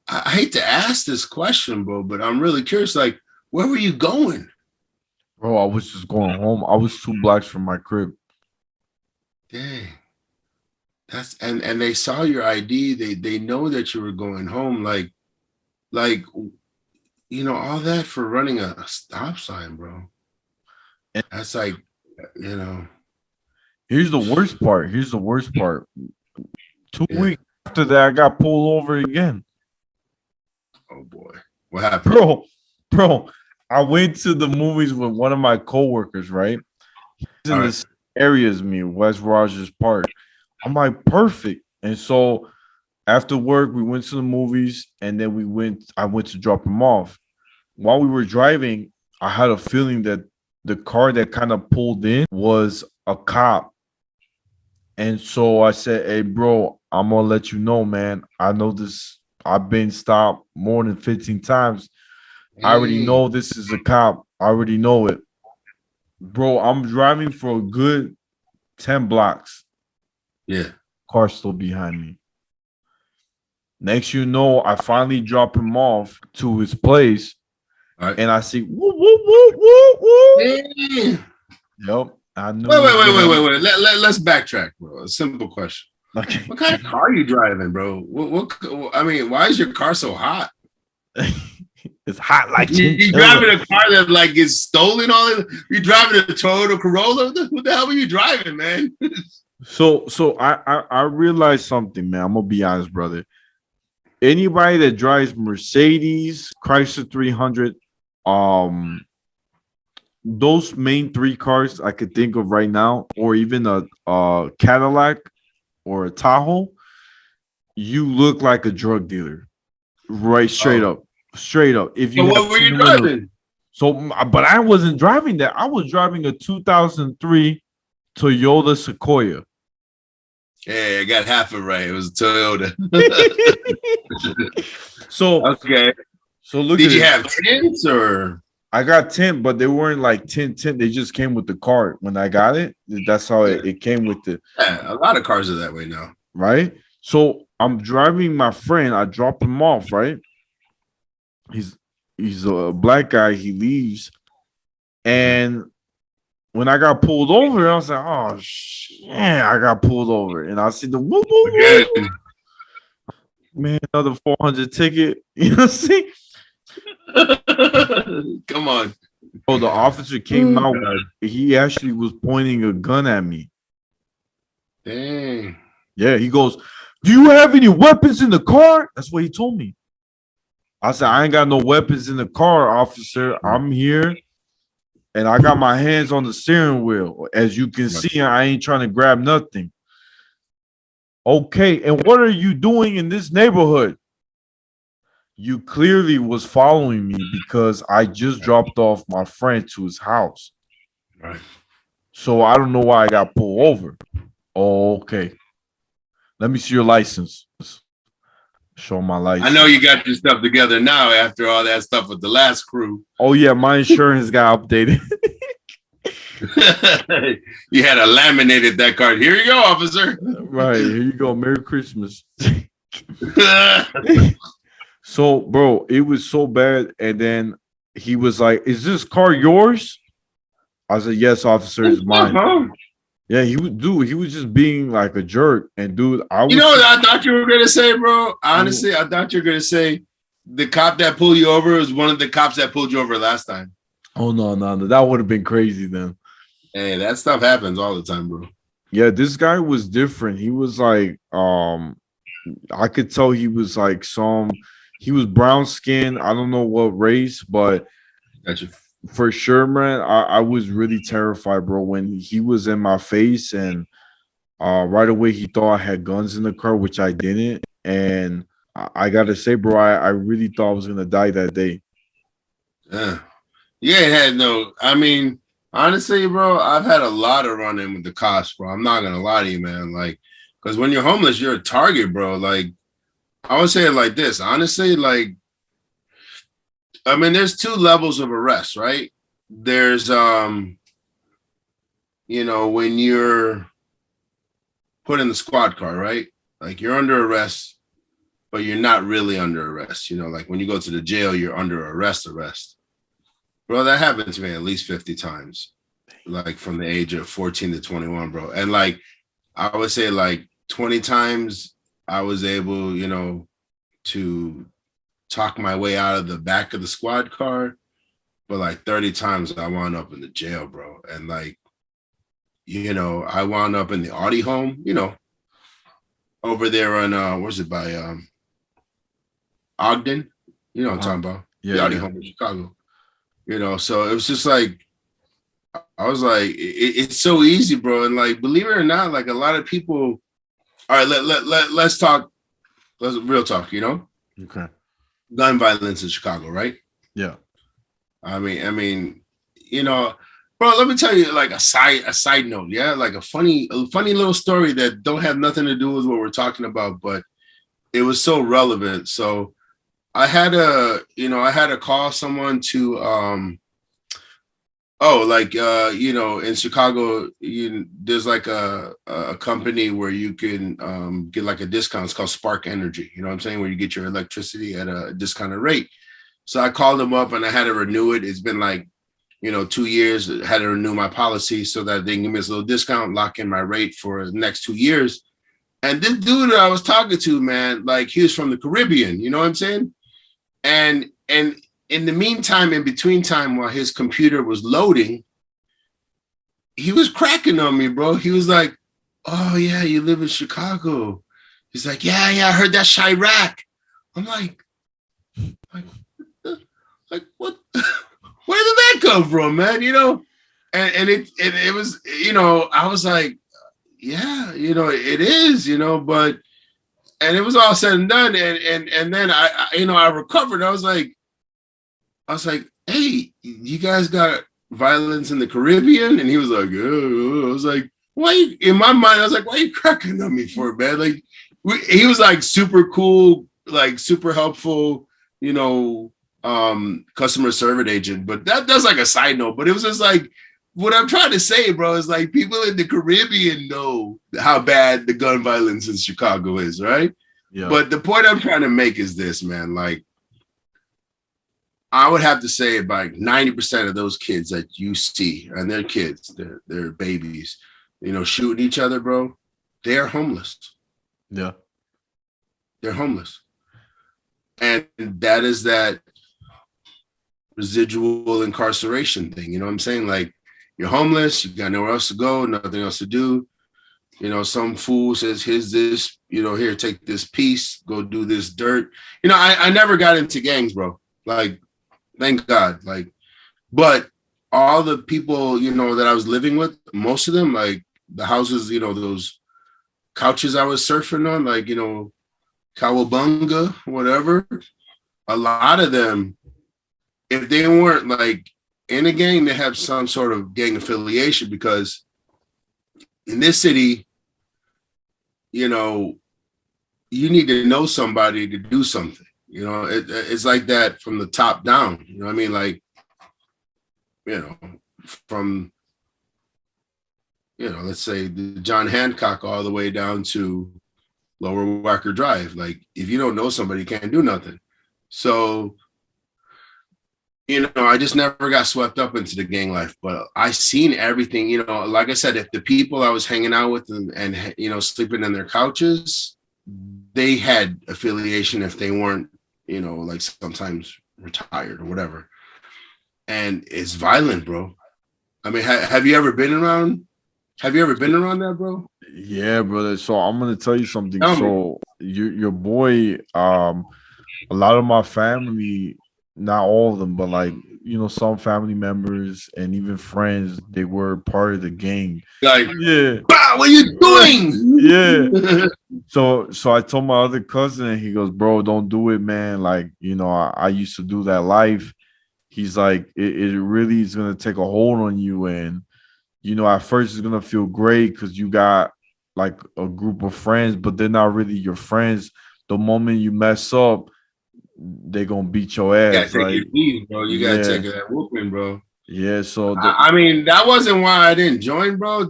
I hate to ask this question, bro, but I'm really curious, like, where were you going? Bro, I was just going home. I was 2 blocks from my crib. Dang. That's and they saw your ID, they know that you were going home, like all that for running a stop sign, bro. That's like, Here's the worst part. 2 weeks after that, I got pulled over again. Oh boy. What happened? Bro, I went to the movies with one of my coworkers, right? He's in this area as me, West Rogers Park. I'm like, perfect. And so after work, we went to the movies and then I went to drop him off. While we were driving, I had a feeling that the car that kind of pulled in was a cop. And so I said, hey, bro, I'm going to let you know, man. I know this. I've been stopped more than 15 times. I already know this is a cop. I already know it. Bro, I'm driving for a good 10 blocks. Yeah. Car still behind me. Next you know, I finally drop him off to his place. And I see, whoop, whoop, whoop, whoop, whoop. Yep. I knew. Wait. Let's backtrack, bro. A simple question. Okay. What kind of car are you driving, bro? I mean, why is your car so hot? It's hot like you driving a car that like gets stolen all of it? You driving a Toyota Corolla? What the hell are you driving, man? So I realized something, man. I'm gonna be honest, brother. Anybody that drives Mercedes, Chrysler 300, those main 3 cars I could think of right now, or even a Cadillac or a Tahoe, you look like a drug dealer, right? Straight up. If So you have what were you tinted windows. driving? So, but I wasn't driving that. I was driving a 2003 Toyota Sequoia. Hey, I got half it right. It was a Toyota. So, Okay. so look Did at you it. have tints or? I got tint, but they weren't like tint. They just came with the car. When I got it, that's how it came with the Yeah, a lot of cars are that way now. right. So I'm driving my friend. I drop him off. Right. He's he's a black guy. He leaves, and when I got pulled over, I was like, "Oh shit!" I got pulled over, and I see the whoop, whoop, Again. whoop. Man, another 400 ticket. You know what I'm saying? Come on. Oh, the officer came out. He actually was pointing a gun at me. Dang. Yeah, he goes, "Do you have any weapons in the car?" That's what he told me. I said, "I ain't got no weapons in the car, officer. I'm here and I got my hands on the steering wheel. As you can see, I ain't trying to grab nothing." "Okay, and what are you doing in this neighborhood?" "You clearly was following me because I just dropped off my friend to his house. Right. So I don't know why I got pulled over." "Oh, okay. Let me see your license." Show my license. I know you got your stuff together now after all that stuff with the last crew. Oh yeah, my insurance got updated. You had a laminated that card. Here you go, officer. Right, here you go. Merry Christmas. So, bro, it was so bad. And then he was like, "Is this car yours?" I said, "Yes, officer, it's mine." Yeah, he was just being like a jerk. And dude, you know what I thought you were gonna say, bro? Honestly, I thought you were gonna say the cop that pulled you over was one of the cops that pulled you over last time. Oh no, that would have been crazy then. Hey, that stuff happens all the time, bro. Yeah, this guy was different. He was like, I could tell he was like he was brown skinned. I don't know what race, but Gotcha. For sure, man. I was really terrified, bro, when he was in my face, and right away he thought I had guns in the car, which I didn't. And I gotta say, bro, I really thought I was gonna die that day. Yeah, it had no. I mean, honestly, bro, I've had a lot of run in with the cops, bro. I'm not gonna lie to you, man. Like, because when you're homeless, you're a target, bro. Like, I would say it like this, honestly, like. I mean, there's two levels of arrest, right? There's when you're put in the squad car, right? Like you're under arrest, but you're not really under arrest. Like when you go to the jail, you're under arrest. Bro, that happened to me at least 50 times. Like from the age of 14 to 21, bro. And like I would say like 20 times I was able, to talk my way out of the back of the squad car, but like 30 times I wound up in the jail, bro. And like, I wound up in the Audi home, over there on where's it by Ogden, what I'm talking about? The Audi home in Chicago. So it was just like I was like, it's so easy, bro. And like, believe it or not, like a lot of people. All right, let's talk. Let's real talk. Okay. Gun violence in Chicago, right? Yeah. I mean, bro. Let me tell you, like a side note, yeah, like a funny little story that don't have nothing to do with what we're talking about, but it was so relevant. So I had to call someone to in Chicago, there's like a company where you can get like a discount. It's called Spark Energy. You know what I'm saying? Where you get your electricity at a discounted rate. So I called them up and I had to renew it. It's been like, 2 years. I had to renew my policy so that they can give me this little discount, lock in my rate for the next 2 years. And this dude that I was talking to, man, like he was from the Caribbean. You know what I'm saying? And in the meantime, in between time, while his computer was loading, he was cracking on me, bro. He was like, "Oh yeah, you live in Chicago." He's like, "Yeah, I heard that's Chirac." I'm like, what? Where did that come from, man? And it was, I was like, yeah, it is, but and it was all said and done. And then I recovered. I was like, hey, you guys got violence in the Caribbean? And he was like, oh. I was like, why? In my mind, I was like, why are you cracking on me for, man? Like, he was like super cool, like super helpful, customer service agent. But that's like a side note. But it was just like, what I'm trying to say, bro, is like people in the Caribbean know how bad the gun violence in Chicago is, right? Yeah. But the point I'm trying to make is this, man. Like, I would have to say about 90% of those kids that you see, and they're kids, they're babies, shooting each other, bro, they're homeless. Yeah. They're homeless. And that is that residual incarceration thing. You know what I'm saying? Like, you're homeless, you got nowhere else to go, nothing else to do. Some fool says, here's this, here, take this piece, go do this dirt. I never got into gangs, bro. Like, thank God. Like, but all the people, that I was living with, most of them, like the houses, those couches I was surfing on, like, Cowabunga, whatever. A lot of them, if they weren't like in a gang, they have some sort of gang affiliation, because in this city, you need to know somebody to do something. It's like that from the top down. You know what I mean? Like, from, let's say the John Hancock all the way down to Lower Wacker Drive. Like, if you don't know somebody, you can't do nothing. So, I just never got swept up into the gang life, but I seen everything. Like I said, if the people I was hanging out with and sleeping in their couches, they had affiliation if they weren't, like sometimes retired or whatever. And it's violent, bro. I mean, have you ever been around? Have you ever been around that, bro? Yeah, brother. So I'm gonna tell you something. So your boy, a lot of my family, not all of them, but like, some family members and even friends, they were part of the gang. Like, yeah, what are you doing? Yeah. So I told my other cousin, and he goes, bro, don't do it, man. Like, I used to do that life. He's like, it really is gonna take a hold on you, and at first it's gonna feel great because you got like a group of friends, but they're not really your friends. The moment you mess up, they're gonna beat your ass. Take like, your keys, bro. You gotta take that whooping, bro. Yeah. So I mean, that wasn't why I didn't join, bro.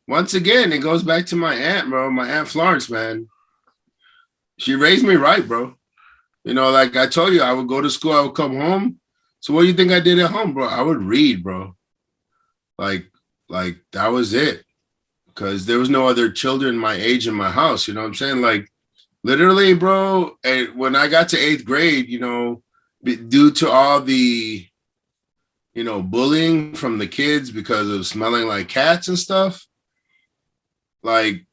Once again, it goes back to my aunt, bro. My aunt Florence, man. She raised me right, bro. Like I told you, I would go to school, I would come home. So what do you think I did at home, bro? I would read, bro. Like that was it. Because there was no other children my age in my house. You know what I'm saying? Like, literally, bro, when I got to 8th grade, due to all the, bullying from the kids because of smelling like cats and stuff, like,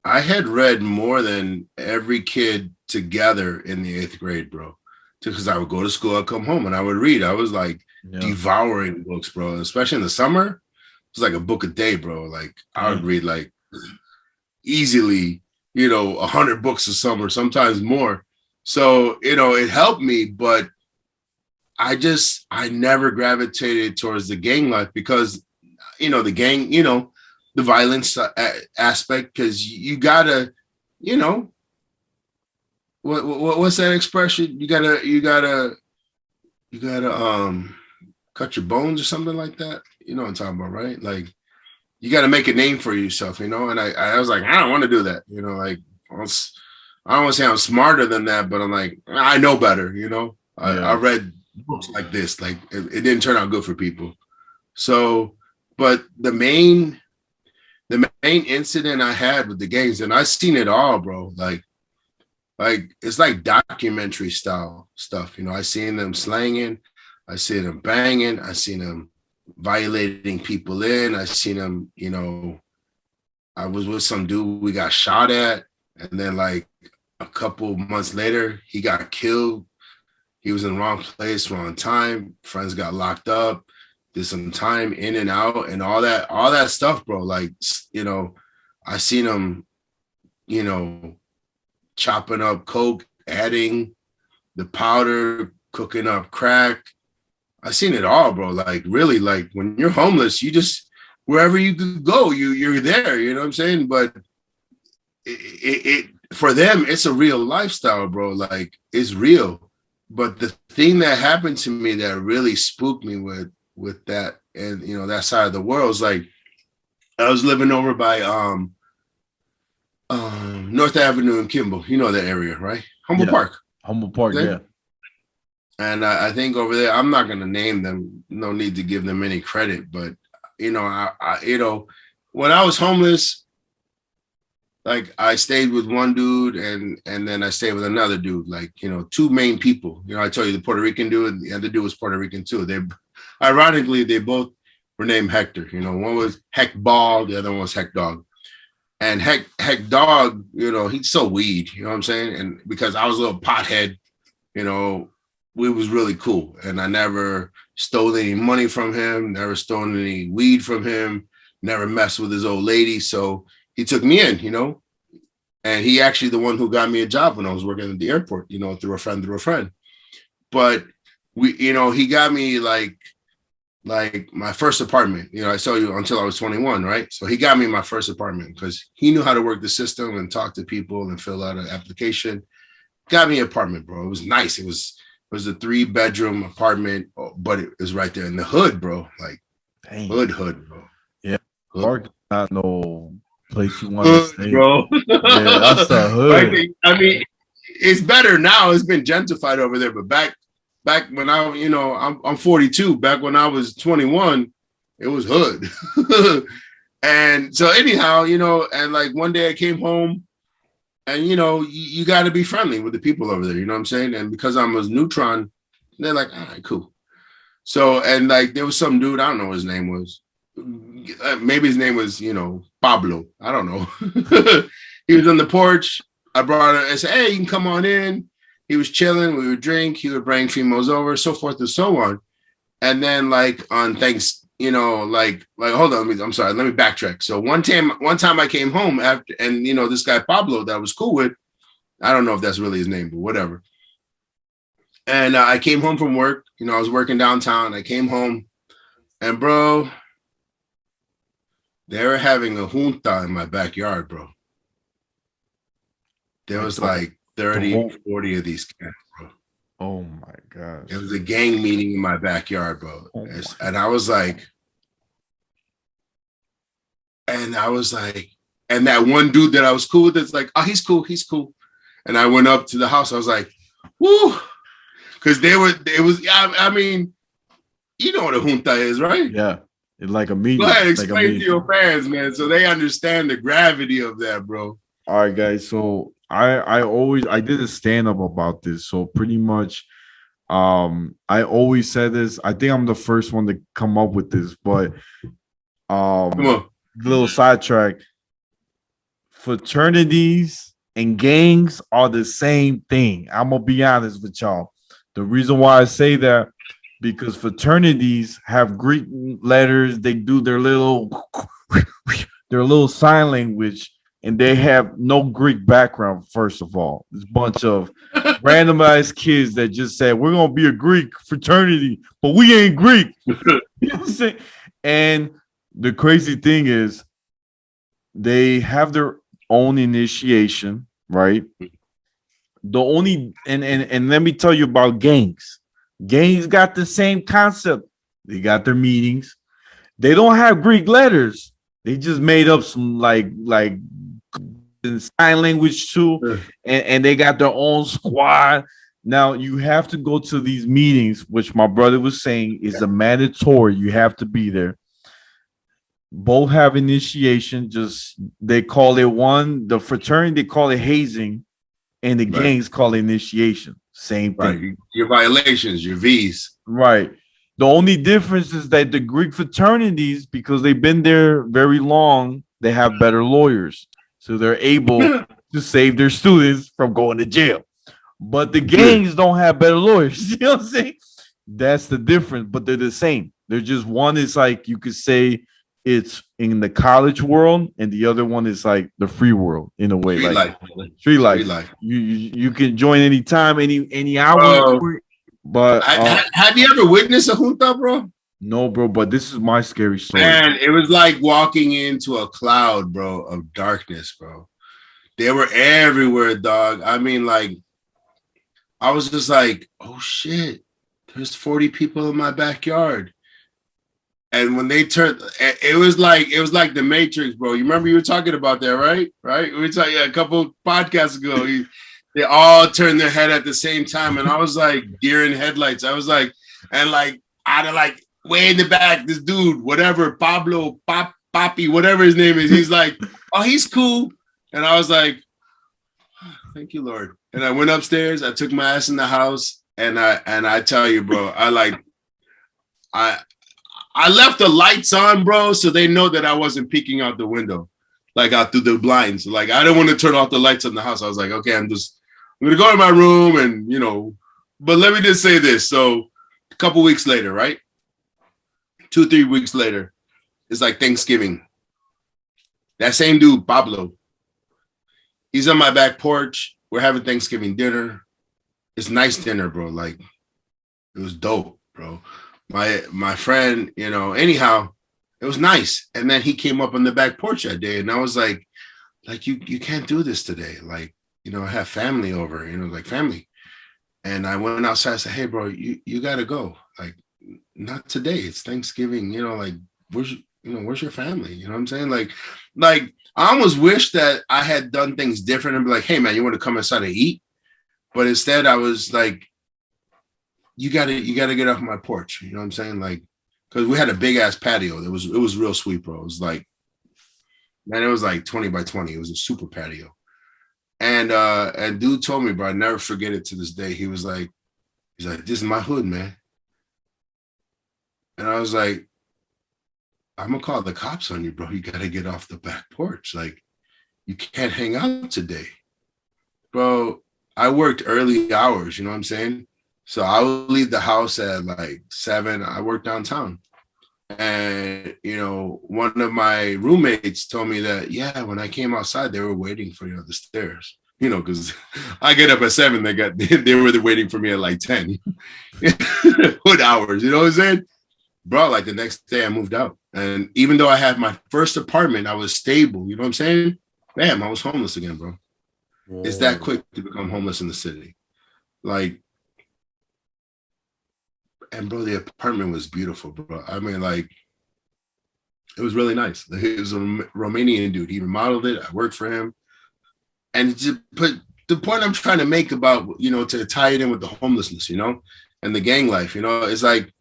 I had read more than every kid together in the 8th grade, bro. Because I would go to school, I'd come home, and I would read. I was like devouring books, bro. Especially in the summer, it was like a book a day, bro. Like, I would read like easily, 100 books a summer, sometimes more. So, it helped me, but I never gravitated towards the gang life because, the gang, the violence aspect, because you gotta, what's that expression? You gotta cut your bones or something like that. You know what I'm talking about, right? Like, you got to make a name for yourself, And I was like, I don't want to do that. Like, I don't want to say I'm smarter than that, but I'm like, I know better. I read books like this. Like, it didn't turn out good for people. So, but the main incident I had with the gangs, and I've seen it all, bro. Like it's like documentary style stuff. I seen them slanging, I seen them banging, I seen them violating people I seen them, I was with some dude, we got shot at, and then like a couple months later, he got killed. He was in the wrong place, wrong time. Friends got locked up, did some time in and out and all that stuff, bro. Like, I seen him you know, chopping up coke, adding the powder, cooking up crack. I seen it all, bro. Like really, like when you're homeless, you just wherever you could go, you're there. You know what I'm saying? But it for them, it's a real lifestyle, bro. Like it's real. But the thing that happened to me that really spooked me with that and you know that side of the world is like I was living over by North Avenue in Kimball. You know that area, right? Humboldt Park. Humboldt Park, yeah. And I think over there, I'm not going to name them. No need to give them any credit. But, you know, when I was homeless, like I stayed with one dude and then I stayed with another dude, like, you know, two main people. You know, I told you the Puerto Rican dude and the other dude was Puerto Rican too. Ironically, they both were named Hector. You know, one was Heck Ball, the other one was Heck Dog. And Heck Dog, you know, he'd sell weed, you know what I'm saying? And because I was a little pothead, you know, we was really cool. And I never stole any money from him, never stolen any weed from him, never messed with his old lady. So he took me in, you know, and he actually the one who got me a job when I was working at the airport, you know, through a friend. But he got me like my first apartment, you know, I saw you until I was 21, right? So he got me my first apartment because he knew how to work the system and talk to people and fill out an application. Got me an apartment, bro. It was nice. It was a 3-bedroom apartment, but it was right there in the hood, bro. Like hood, bro. Yeah, Park is not no place you want to stay, bro. Yeah, that's the hood. I mean, it's better now. It's been gentrified over there, but back when I'm 42. Back when I was 21, it was hood. And so anyhow, you know, and like one day I came home. And, you know, you got to be friendly with the people over there. You know what I'm saying? And because I'm a neutron, they're like, all right, cool. So, and like, there was some dude, I don't know what his name was. Maybe his name was, you know, Pablo. I don't know. He was on the porch. I brought her. I said, hey, you can come on in. He was chilling. We would drink. He would bring females over, so forth and so on. And then like on Thanksgiving, you know, like hold on, I'm sorry, let me backtrack. So one time I came home after, and you know, this guy Pablo that I was cool with, I don't know if that's really his name, but whatever. And I came home from work, you know, I was working downtown. I came home and bro, they were having a junta in my backyard, bro. There was like 30, 40 of these cats, bro. Oh my gosh. It was a gang meeting in my backyard, bro. And I was like, and that one dude that I was cool with, it's like, oh, he's cool. And I went up to the house. I was like, whoo. Because I mean, you know what a junta is, right? Yeah. It's like a meeting. Go ahead, explain to your fans, man, so they understand the gravity of that, bro. All right, guys. So I did a stand-up about this. So pretty much I always said this. I think I'm the first one to come up with this, but little sidetrack. Fraternities and gangs are the same thing. I'm gonna be honest with y'all. The reason why I say that, because fraternities have Greek letters, they do their little sign language. And they have no Greek background, first of all. There's a bunch of randomized kids that just said, we're going to be a Greek fraternity, but we ain't Greek. You know what I'm saying? And the crazy thing is they have their own initiation, right? The only, and let me tell you about gangs. Gangs got the same concept. They got their meetings. They don't have Greek letters. They just made up some like sign language too, sure. and they got their own squad. Now you have to go to these meetings, which my brother was saying is a mandatory. You have to be there. Both have initiation. Just they call it the fraternity they call it hazing, and the gangs call it initiation. Same thing. Right. Your violations, your V's. Right. The only difference is that the Greek fraternities, because they've been there very long, they have better lawyers. So they're able to save their students from going to jail. But the gangs don't have better lawyers. You know what I'm saying? That's the difference, but they're the same. They're just one is like, you could say it's in the college world, and the other one is like the free world in a way, Street like life. street Street life. life. You can join anytime, any hour. Bro, But have you ever witnessed a junta, bro? no, bro. But this is my scary story. Man, it was like walking into a cloud, bro, of darkness, bro. They were everywhere, dog. I mean, like, I was just like, oh shit, there's 40 people in my backyard. And when they turned, it was like the Matrix, bro. You remember you were talking about that, right? Right? We were talking a couple podcasts ago. They all turned their head at the same time, and I was like deer in headlights. I was like, and like out of like way in the back, this dude, whatever, Pablo, Papi, whatever his name is, he's like, oh, he's cool. And I was like, oh, thank you, Lord. And I went upstairs. I took my ass in the house, and I tell you, bro, I left the lights on, bro, so they know that I wasn't peeking out the window, like out through the blinds. Like I didn't want to turn off the lights in the house. I was like, okay, I'm gonna go to my room, and But let me just say this. So a couple weeks later, right? 2-3 weeks later, it's like Thanksgiving. That same dude, Pablo, he's on my back porch. We're having Thanksgiving dinner. It's nice dinner, bro. Like, it was dope, bro. My friend, anyhow, it was nice. And then he came up on the back porch that day, and I was like you can't do this today. Like, I have family over, like family. And I went outside and said, hey, bro, you gotta go. Like, not today. It's Thanksgiving, like, where's your family? You know what I'm saying? Like I almost wish that I had done things different and be like, hey man, you want to come inside and eat? But instead I was like, you gotta get off my porch. You know what I'm saying? Like, because we had a big ass patio. It was real sweet, bro. It was like, man, it was like 20 by 20. It was a super patio. And dude told me, bro, I never forget it to this day. He's like, this is my hood, man. And I was like, I'm gonna call the cops on you, bro. You gotta get off the back porch. Like, you can't hang out today. Bro, I worked early hours, you know what I'm saying? So I would leave the house at like 7. I worked downtown. And, one of my roommates told me that, yeah, when I came outside, they were waiting for you on the stairs. Because I get up at 7, they were waiting for me at like 10. Hood hours, you know what I'm saying? Bro, like the next day I moved out. And even though I had my first apartment, I was stable, you know what I'm saying? Bam, I was homeless again, bro. Whoa. It's that quick to become homeless in the city. Like, and bro, the apartment was beautiful, bro. I mean, like, it was really nice. It was a Romanian dude. He remodeled it. I worked for him. And the point I'm trying to make about, to tie it in with the homelessness, and the gang life, it's like,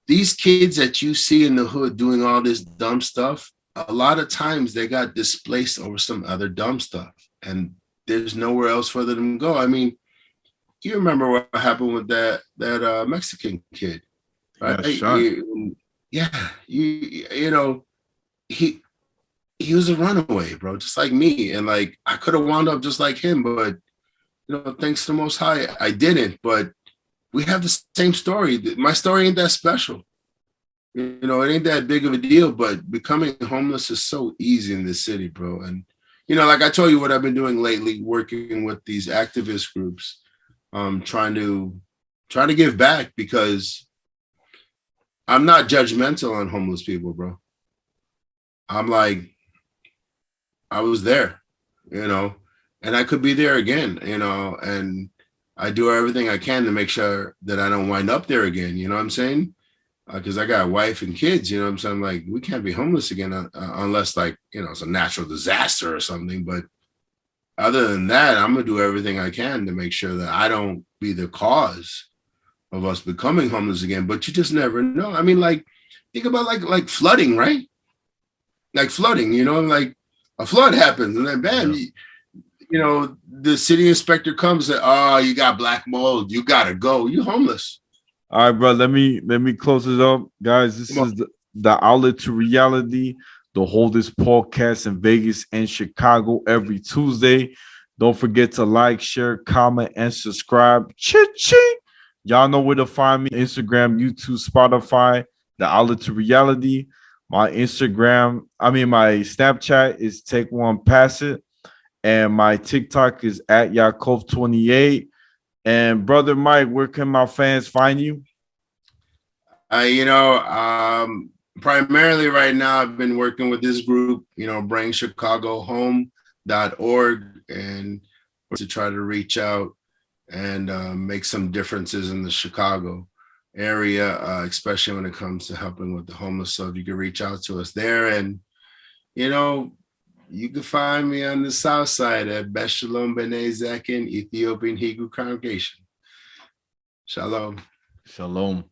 these kids that you see in the hood doing all this dumb stuff, a lot of times they got displaced over some other dumb stuff, and there's nowhere else for them to go. I mean, you remember what happened with that Mexican kid, right? He was a runaway, bro, just like me, and like I could have wound up just like him, but thanks to the Most High, I didn't. But we have the same story. My story ain't that special. It ain't that big of a deal, but becoming homeless is so easy in this city, bro. And, like I told you what I've been doing lately, working with these activist groups, trying to give back, because I'm not judgmental on homeless people, bro. I'm like, I was there, and I could be there again, and I do everything I can to make sure that I don't wind up there again. You know what I'm saying? Because I got a wife and kids, you know what I'm saying? Like, we can't be homeless again unless, like, it's a natural disaster or something. But other than that, I'm going to do everything I can to make sure that I don't be the cause of us becoming homeless again. But you just never know. I mean, like, think about like flooding, right? Like flooding, like a flood happens and then bam, the city inspector comes and says, oh, you got black mold, you gotta go, you homeless. All right, bro. Let me close it up, guys. This is the Outlet to Reality, the Holdest podcast in Vegas and Chicago every Tuesday. Don't forget to like, share, comment, and subscribe. Ching! Y'all know where to find me: Instagram, YouTube, Spotify. The Outlet to Reality. My my Snapchat is Take One Pass It. And my TikTok is at Yaakov28. And brother Mike, where can my fans find you? You know, primarily right now, I've been working with this group, Bring Chicago Home.org, and to try to reach out and make some differences in the Chicago area, especially when it comes to helping with the homeless. So if you can reach out to us there, and you can find me on the south side at Beth Shalom B'nai Zekin Ethiopian Hebrew Congregation. Shalom. Shalom.